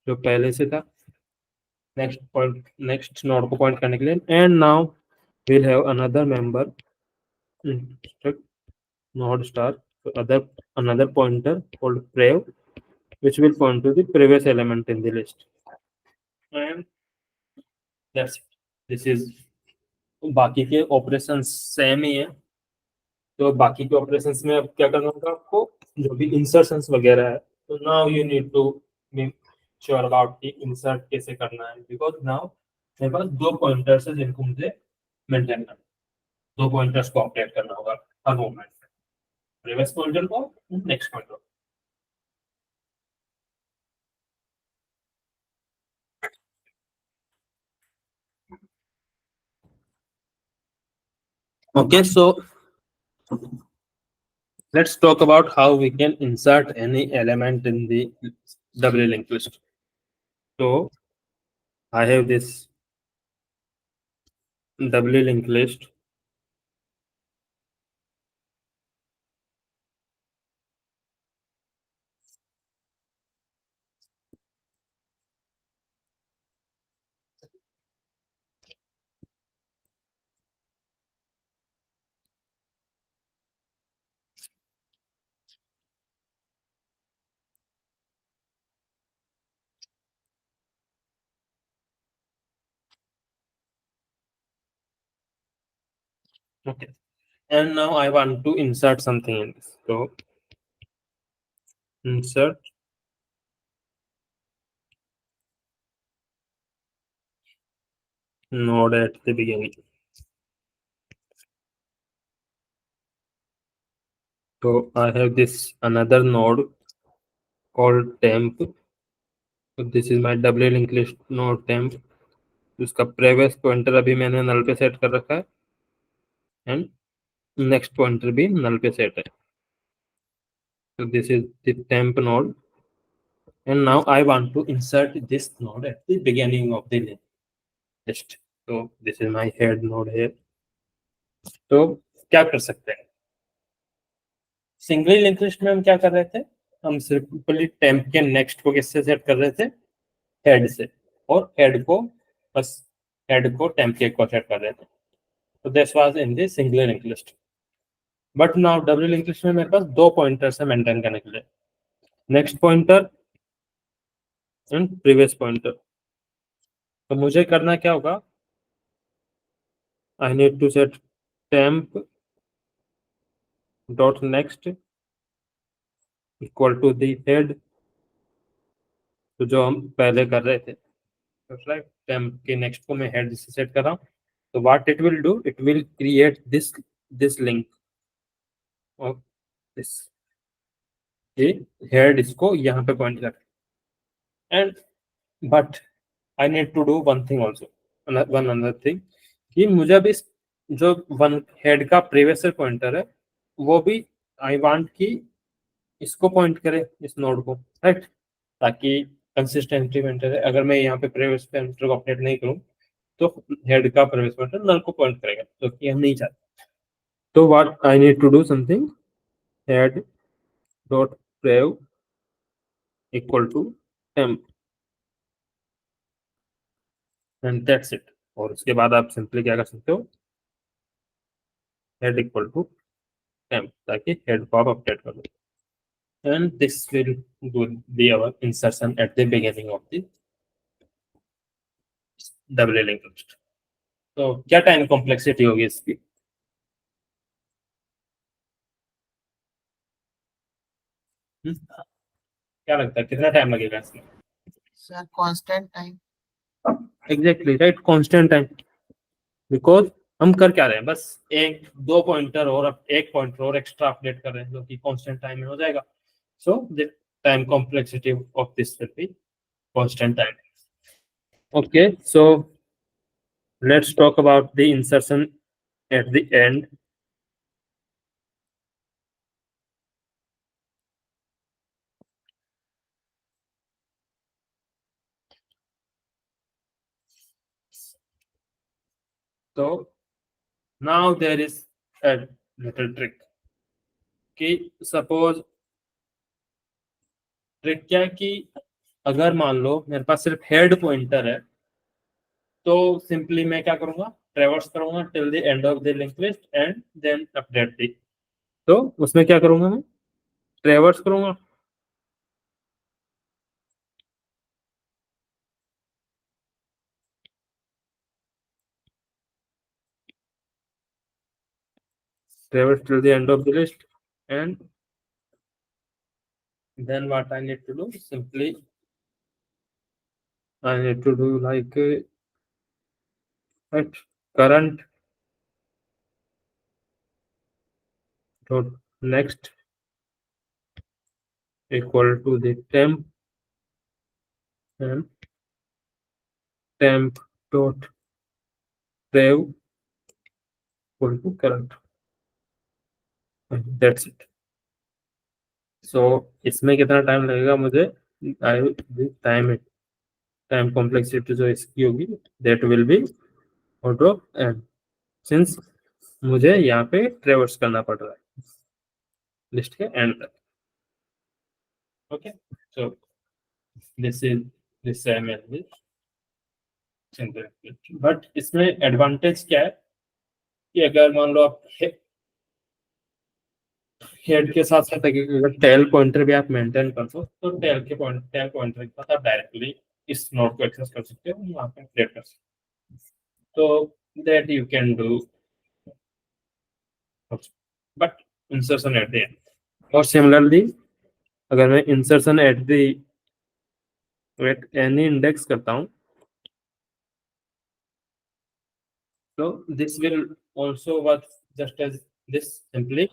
जो पहले से था next node को point करने के लिए and now we'll have another member struct node star so another pointer called prev which will point to the previous element in the list and that's it। this is बाकी के operations same ही है। तो बाकी के operations में अब क्या करना होगा आपको जो भी इंसर्शंस वगैरह है तो now you need to be sure about कि इंसर्ट कैसे करना है बिकॉज नाउ मेरे पास दो पॉइंटर्स है जिनको मुझे मेंटेन करना है। दो पॉइंटर्स को अपडेट करना होगा हर मोमेंट में प्रीवियस पॉइंटर को नेक्स्ट पॉइंटर को। Okay, so let's talk about how we can insert any element in the doubly linked list। So I have this doubly linked list okay and now I want to insert something in this so insert node at the beginning so I have this another node called temp so this is my doubly linked list node temp उसका previous pointer अभी मैंने null पे set कर रखा है and next pointer भी null पे set है so this is the temp node and now I want to insert this node at the beginning of the list so this is my head node here तो क्या कर सकते हैं singly link list में हम क्या कर रहे थे हम सिंपली टेम्प के नेक्स्ट को किससे सेट कर रहे थे हेड से और हेड को बस हेड को टेम्प के को सेट कर रहे थे तो this was in the singly link list but now double link list में मेरे पास दो पॉइंटर्स है मेंटेन करने के लिए next pointer and previous pointer तो मुझे करना क्या होगा I need to set temp dot next equal to the head तो जो हम पहले कर रहे थे राइट टेम्प के नेक्स्ट को मैं हेड से सेट कर रहा हूँ तो what it will do it will create this link of this head इसको यहाँ पे पॉइंट कर and but I need to do one thing also one another thing कि मुझे अभी जो वन हेड का प्रीवियस पॉइंटर है वो भी आई वांट कि इसको पॉइंट करे इस नोड को राइट ताकि कंसिस्टेंसी मेंटेन है अगर मैं यहाँ पे प्रीवियस पॉइंटर को अपडेट नहीं करूँ तो हेड का प्रेवियस पॉइंटर नल को पॉइंट करेगा, जो कि हम नहीं चाहते। तो what I need to do something, head dot prev equal to temp and that's it. और उसके बाद आप सिंपली क्या कर सकते हो, हेड इक्वल टू टेम्प, ताकि हेड को आप अपडेट कर दो। And this will be our insertion at the beginning of the double link list. तो क्या टाइम कॉम्प्लेक्सिटी होगी इसकी? क्या लगता है कितना टाइम लगेगा इसमें? Sir constant time. Exactly right, constant time. Because हम कर क्या रहे हैं, बस एक दो पॉइंटर और एक पॉइंटर और एक्स्ट्रा अपडेट कर रहे हैं, जो कि कांस्टेंट टाइम में हो जाएगा। So the time complexity of this will be constant time. Okay, so let's talk about the insertion at the end. So now there is a little trick कि suppose trick क्या है कि अगर मान लो मेरे पास सिर्फ हेड पॉइंटर है, तो सिंपली मैं क्या करूंगा, ट्रेवर्स करूंगा till the end of the link list and then update दी। तो उसमें क्या करूंगा, मैं ट्रेवर्स करूंगा, traverse till the end of the list and then what I need to do, simply I need to do like at current dot next equal to the temp and temp dot save equal to current, that's it. So इसमें कितना time लगेगा मुझे, आई time time complexity जो इसकी होगी that will be auto and, since मुझे यहाँ पे ट्रेवर्स करना पड़ रहा है लिस्ट के एंड तक। Okay, so this is this but इसमें एडवांटेज क्या है कि अगर मान लो आप हेड के साथ साथ अगर टेल पॉइंटर भी आप मेंटेन कर दो, तो टेल पॉइंटर के साथ आप डायरेक्टली इस नोड को एक्सेस कर सकते हो, वहां पे क्रिएट कर सकते हो। तो that you can do, but insertion at the end. और सिमिलरली अगर मैं इंसर्शन एट एनी इंडेक्स करता हूँ, तो this will also work just as this, simply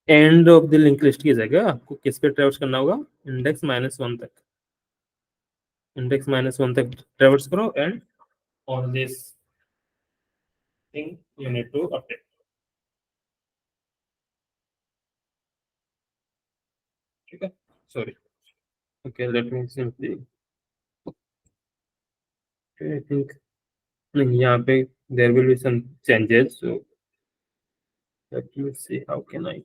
end of the link list की जगह आपको किस पे ट्रेवर्स करना होगा, इंडेक्स -1 तक, इंडेक्स -1 तक ट्रेवर्स करो and on this thing you need to update. ठीक है, sorry, okay let me simply, I think नहीं यहाँ पे there will be some changes, so let me see how can I,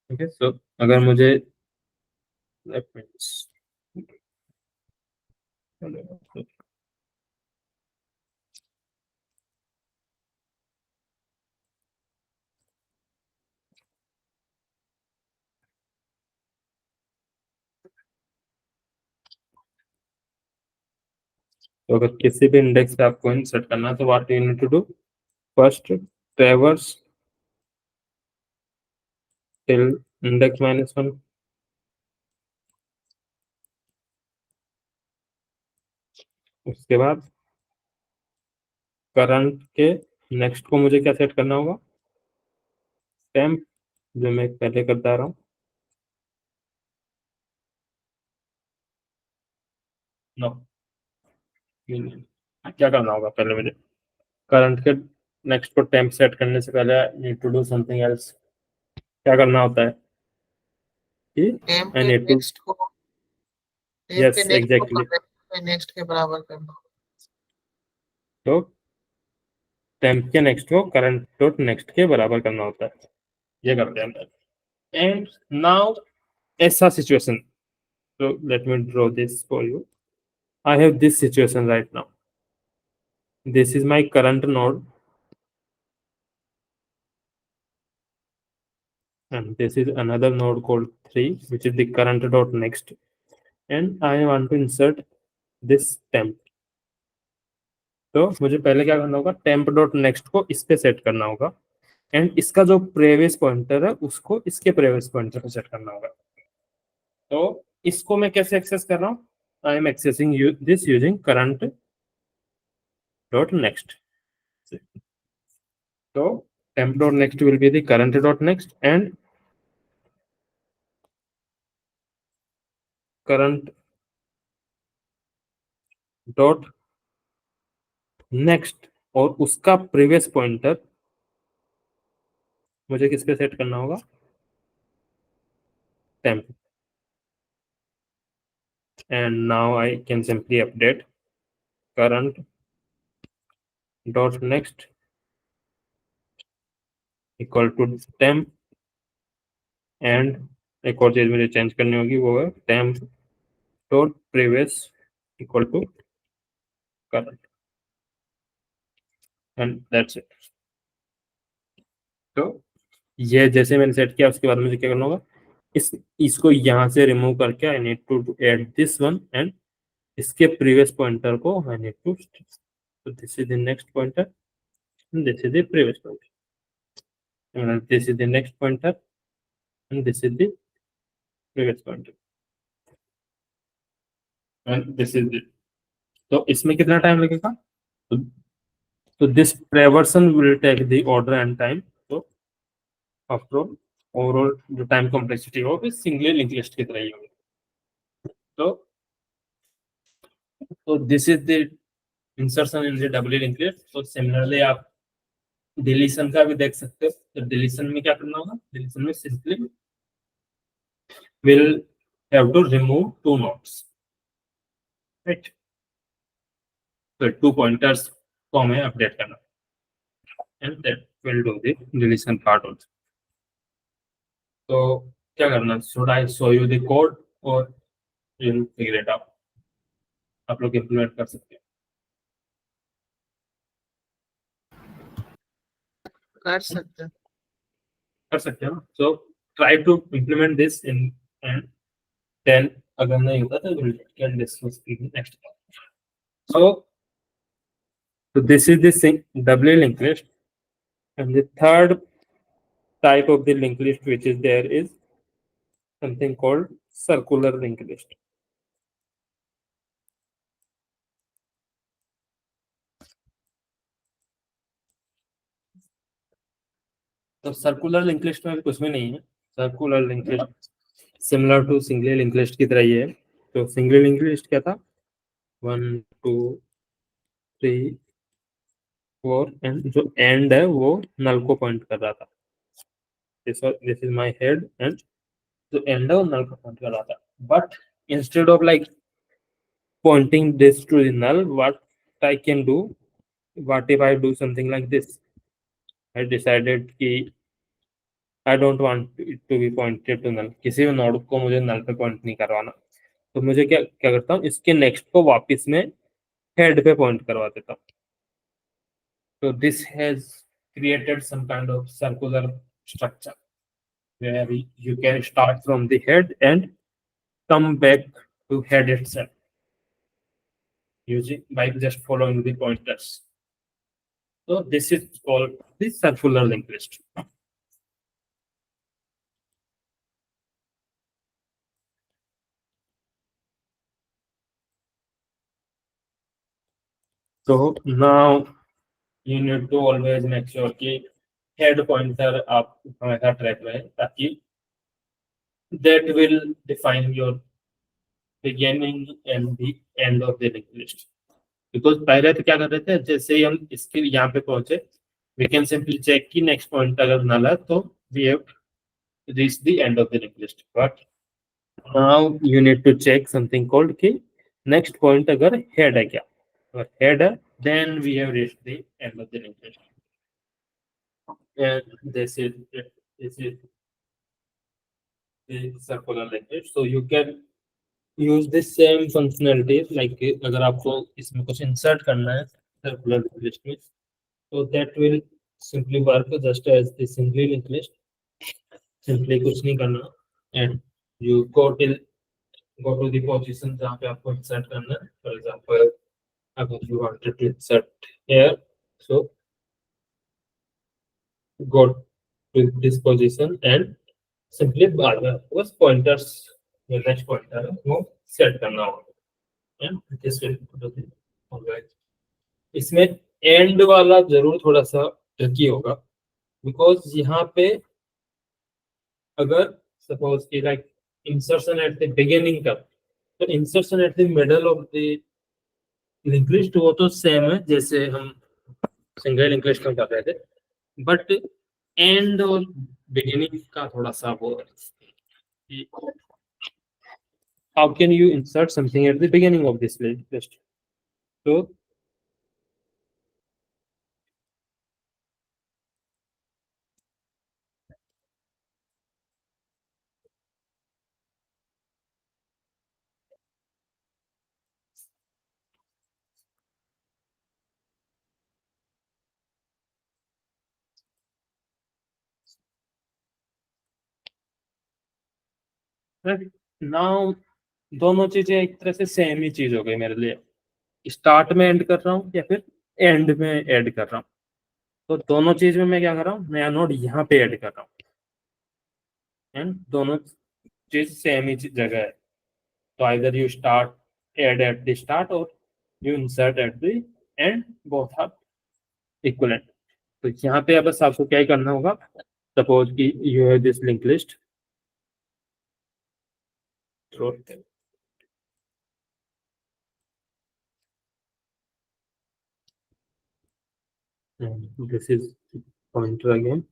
okay so अगर मुझे let me, तो अगर किसी भी इंडेक्स पे आपको इंसर्ट करना है तो what you need to do, first traverse till index -1, उसके बाद करंट के नेक्स्ट को मुझे क्या सेट करना होगा, टेम्प, जो मैं पहले करता रहा हूँ। नो, क्या करना होगा पहले मुझे, करंट के नेक्स्ट को टेम्प सेट करने से पहले need to do something else. क्या करना होता है कि टेम्प आई के नीड टू, नेक्स्ट को यस एग्जैक्टली, नेक्स्ट के बराबर करना। तो टेम्प के नेक्स्ट को करंट डॉट नेक्स्ट के बराबर करना होता है, ये करते हैं। एंड नाउ ऐसा situation, so let me draw this for you. I have this situation right now. This is my current node and this is another node called 3, which is the current dot next, and I want to insert this temp. तो मुझे पहले क्या करना होगा, temp dot next को इस पे set करना होगा एंड इसका जो प्रीवियस पॉइंटर है उसको इसके प्रीवियस पॉइंटर पे सेट करना होगा। तो इसको मैं कैसे एक्सेस कर रहा हूँ, I am accessing this using current dot next. तो temp dot next will be the current dot next and current dot next और उसका प्रीवियस पॉइंटर मुझे किस पे सेट करना होगा, temp. And now I can simply update current dot next equal to temp and एक और चीज मुझे चेंज करनी होगी, वो है temp dot previous equal to current and that's it. तो ये जैसे मैंने सेट किया उसके बाद मुझे क्या करना होगा, इसको यहाँ से रिमूव करके I need to add this one and इसके प्रीवियस पॉइंटर को I need to, so this is the next pointer and this is the previous pointer and this is the next pointer and this is the previous pointer and this is the, तो इसमें कितना time लगेगा, तो this traversion will take the order and time। तो after all overall जो time complexity हो वो singly link list की तरह ही होगी। तो this is the insertion in the double link list. तो सिमिलरली आप डिलीशन का भी देख सकते हो। तो डिलीशन में क्या करना होगा, डिलीशन में simply will have to remove two nodes, right. तो टू पॉइंटर्स को हमें अपडेट करना and that will do the deletion part also. तो क्या करना, should I show you the code और यू फिगर इट आउट, आप लोग इंप्लीमेंट कर सकते हैं। कर सकते हैं ना। So try to implement this in and then अगर नहीं होता तो will can discuss in next. So this is the doubly linked list, and the third type of the linked list which is there is something called circular linked list. तो circular link list में कुछ भी नहीं है। सर्कुलर link लिस्ट similar to single link list की तरह ही है। तो सिंगल लिंक लिस्ट क्या था, 1 2 3 4 एंड जो एंड है वो नल को पॉइंट कर रहा था। This is my head and जो एंड है वो नल को पॉइंट कर रहा था। But instead of like pointing this to the null, what I can do, what if I do something like this, I decided कि I don't want it to be pointed to null, किसी भी node को मुझे null पे point नहीं करवाना। तो मुझे क्या क्या करता हूँ, इसके नेक्स्ट को वापस में हेड पे पॉइंट करवा देता हूँ। तो this has created some kind of circular structure where you can start from the head and come back to head itself using by just following the pointers. So this is called the circular linked list. So now you need to always make sure कि head pointer आप हमेशा track रहे ताकि that will define your beginning and the end of the linked list. Because पहले तो क्या कर रहे थे, जैसे ही हम इसके यहाँ पे पहुंचे, वी कैन सिंपली चेक की नेक्स्ट पॉइंट अगर नल है तो we have reach the end of the link list, but now you need to check something called कि नेक्स्ट पॉइंट अगर हेड है क्या, अगर हेड है then we have reached the end of the link list, and this is the circular linkage, so you can use the same functionalities like अगर आपको इसमें कुछ insert करना है circular linked list में, so that will simply work just as the singly linked list, simply कुछ नहीं करना, and you go to the position जहाँ पे आपको insert करना है, for example अगर you wanted to insert here, so go to this position and simply बस pointers या next pointer है वो set करना होगा, and this will do the alright. इसमें एंड वाला जरूर थोड़ा सा ट्रिकी होगा, बिकॉज यहाँ पे अगर सपोज कि like insertion at the beginning का, तो insertion at the middle of the link list वो तो सेम है जैसे हम सिंगल लिंक लिस्ट में कर रहे थे, बट एंड और बिगिनिंग का थोड़ा सा वो, how can you insert something eight the beginning of this list, तो नाउ दोनों चीजें एक तरह से सेम ही चीज हो गई मेरे लिए, स्टार्ट में एंड कर रहा हूँ या फिर एंड में ऐड कर रहा हूँ, तो दोनों चीज में मैं क्या कर रहा हूँ, नया नोड यहाँ पे ऐड कर रहा हूँ, एंड दोनों चीज सेम ही जगह है, तो either you start add at the start और you insert at the end, both are equivalent. तो यहाँ पे बस आपको क्या ही करना होगा, सपोज कि you have this link list, this is pointer again,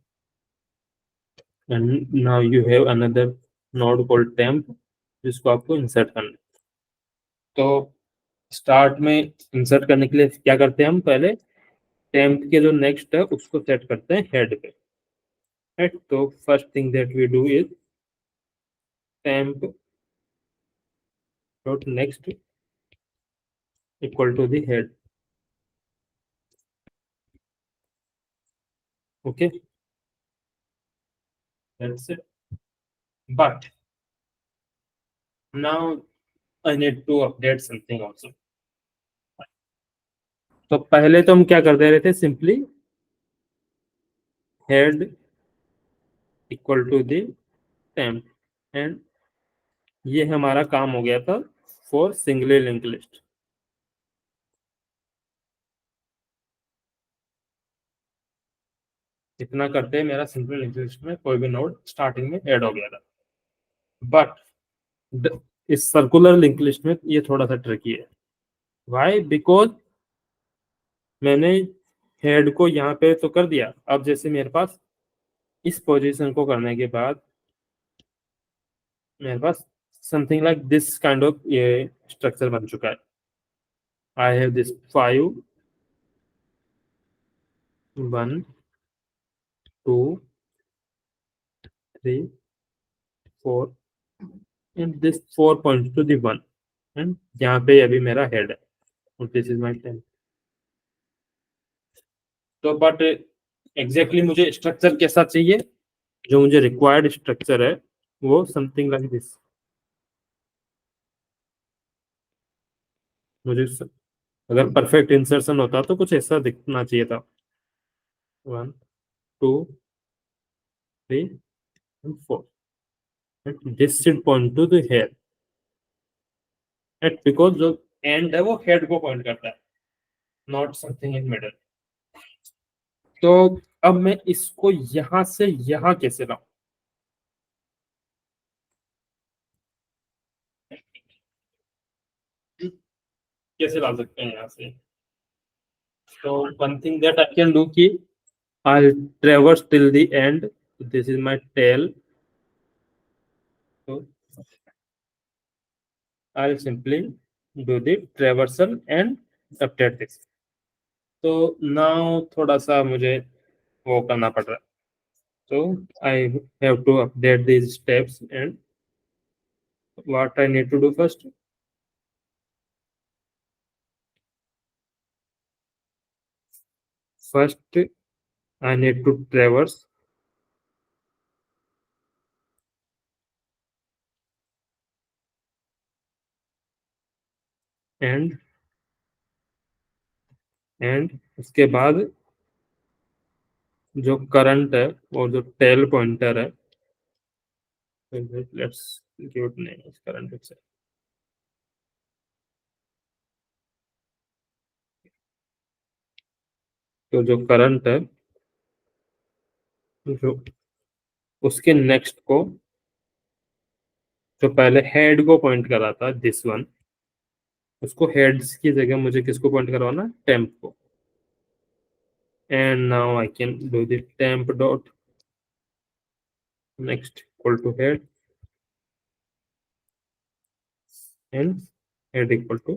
and now you have another node called temp जिसको आपको इंसर्ट करना है। तो स्टार्ट में इंसर्ट करने के लिए क्या करते हैं हम, पहले टेम्प के जो नेक्स्ट है उसको सेट करते हैं हेड पे, राइट। तो first thing that we do is temp dot next equal to the head, okay, that's it, but now I need to update something also. तो पहले तो हम क्या करते रहे थे, simply head equal to the temp, and ये हमारा काम हो गया था फॉर सिंगली लिंक लिस्ट। इतना करते मेरा सिंगल लिंक लिस्ट में कोई भी नोड स्टार्टिंग में ऐड हो गया था, बट इस सर्कुलर लिंक लिस्ट में ये थोड़ा सा ट्रिकी है। वाई? बिकॉज मैंने हेड को यहाँ पे तो कर दिया, अब जैसे मेरे पास इस पोजीशन को करने के बाद मेरे पास something like this kind of ये स्ट्रक्चर बन चुका है। I have this 5 1 2 3 4 and this 4 point to the 1, and यहाँ पे अभी मेरा हेड है और दिस इज माय टेन। तो बट एग्जैक्टली मुझे स्ट्रक्चर कैसा चाहिए, जो मुझे रिक्वायर्ड स्ट्रक्चर है वो समथिंग लाइक दिस। मुझे अगर परफेक्ट इंसर्शन होता तो कुछ ऐसा दिखना चाहिए था, 1 2 3 and 4, and this should point to the head, and because जो एंड है वो हेड को पॉइंट करता है, नॉट समथिंग इन मिडल। तो अब मैं इसको यहां से यहां कैसे लाऊं, कैसे ला सकते हैं यहाँ से, So one thing that I can do ki I'll traverse till the end. This is my tail. So I'll simply do the traversal and update this. तो now थोड़ा सा मुझे वो करना पड़ रहा है. So I have to update these steps, and what I need to do first. First, I need to traverse and उसके बाद जो करंट है और जो टेल पॉइंटर है, let's give it name as current itself. तो जो करंट है, जो उसके नेक्स्ट को, जो पहले हेड को पॉइंट कर रहा था, दिस वन, उसको हेड्स की जगह मुझे किसको पॉइंट करवाना, टेम्प को. And now I can do the temp dot next equal to head, and head equal to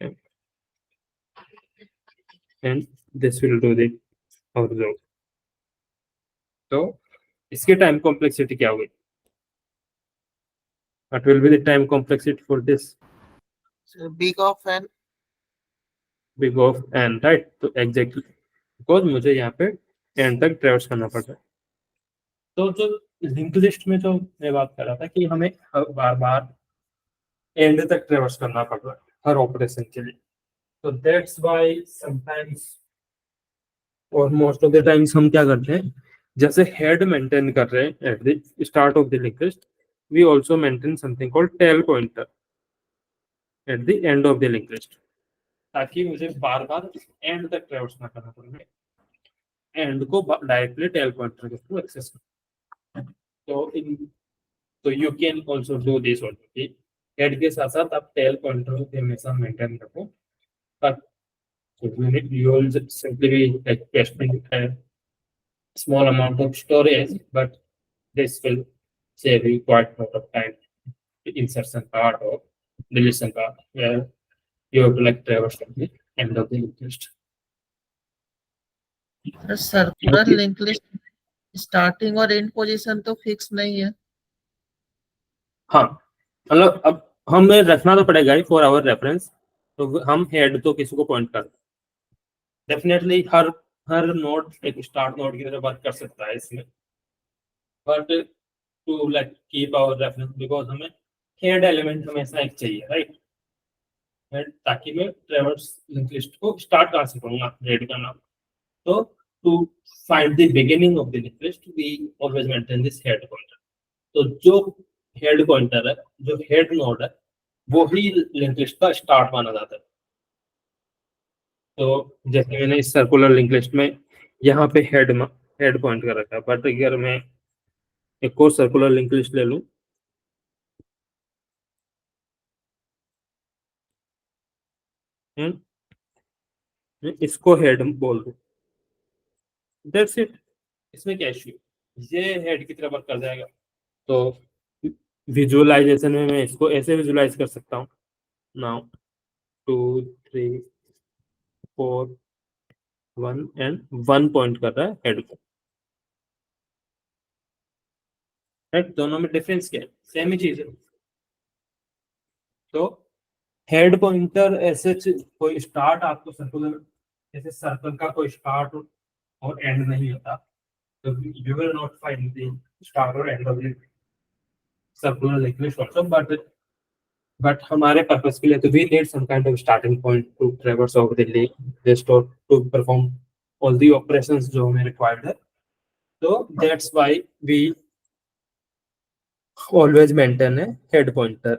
temp, and this will do the our job. तो इसकी टाइम कॉम्प्लेक्सिटी क्या होगी? What will be the time complexity for this? So big of n. Big of n, right? तो exactly because मुझे यहाँ पे n तक ट्रेवर्स करना पड़ रहा है. तो जो लिंक लिस्ट में जो मैं बात कर रहा था कि हमें बार बार एंड तक ट्रेवर्स करना पड़ रहा है हर ऑपरेशन के लिए. तो दैट्स व्हाई समटाइम्स और मोस्ट ऑफ द टाइम्स हम क्या करते हैं, जैसे हेड मेंटेन कर रहे हैं at the start of the link list, we also maintain something called tail pointer at the end of the link list, ताकि मुझे बार बार एंड तक ट्रेवर्स ना करना पड़े, एंड को डायरेक्टली टेल पॉइंटर के थ्रू एक्सेस करना. तो you can also do this also. Head के साथ साथ आप टेल पॉइंटर को हमेशा मेंटेन रखो. But you will simply be like pasting a small amount of storage, but this will save you quite a lot of time. The insertion part or deletion part, where you have to like traverse from the end of the linked list. Circular link list starting और and position तो fix नहीं है. हाँ, मतलब अब हमें रखना तो पड़ेगा ही फॉर आवर रेफरेंस. तो हम हेड तो किसी को पॉइंट कर, डेफिनेटली हर नोड एक स्टार्ट नोड की तरह वर्क कर सकता है इसमें, but to like keep our reference, because हमें हेड एलिमेंट हमेशा एक चाहिए, राइट? ताकि मैं ट्रेवर्स लिंक लिस्ट को स्टार्ट कर सकूंगा रीड करना. तो to find the beginning of the link list we always maintain this head pointer. तो जो हेड पॉइंटर है, जो हेड नोड है, वो ही लिंक लिस्ट का स्टार्ट माना जाता है. तो जैसे मैंने इस सर्कुलर लिंक लिस्ट में यहाँ पे हेड पॉइंट कर रखा है, बट अगर मैं एक और सर्कुलर लिंक लिस्ट ले लूं, इसको हेड बोल दूं, दैट्स इट. इसमें क्या इश्यू, ये हेड की तरह वर्क कर जाएगा. तो विजुअलाइजेशन में मैं इसको ऐसे विजुअलाइज कर सकता हूँ. नाउ 2 3 4 1 एंड 1 पॉइंट कर रहा है हेड को, राइट? दोनों में डिफरेंस क्या है? सेम ही चीज है. तो हेड पॉइंटर ऐसे कोई स्टार्ट आपको सर्कुलर, जैसे सर्कल का कोई स्टार्ट और एंड नहीं होता, तो you will not find the start और and of the circular link list also. But हमारे पर्पस के लिए तो we need some kind of starting point to traverse over the link list और to perform all the operations जो हमें required है. तो that's why we always maintain a head pointer.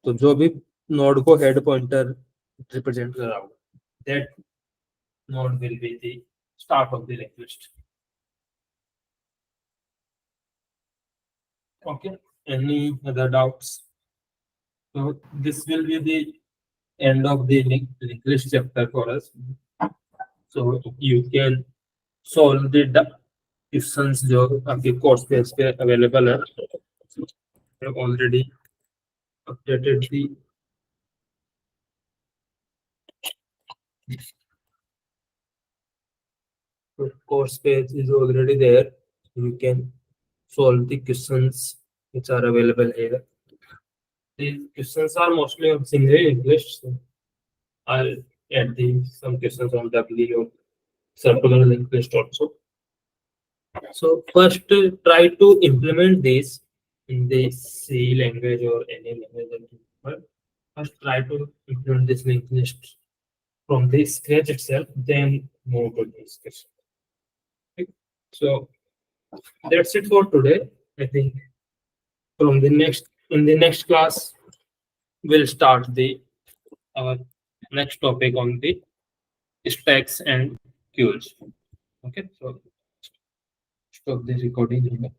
तो जो भी नोड को हेड पॉइंटर रिप्रेजेंट कर रहा होगा, that node will be the start of the linked list. Okay, any other doubts? So this will be the end of the linked list chapter for us. So you can solve the questions जो आपके course page पे available है. I have already updated the course page is already there. You can solve the questions which are available here. These questions are mostly on Singhai English. So I'll add some questions on W or circular English also. So first, try to implement this in the C language or any language that you prefer. First, try to implement this linked list from the scratch itself, then move to this question. Okay. So that's it for today. I think from the next class we'll start the our next topic on the stacks and queues. Okay, so stop the recording.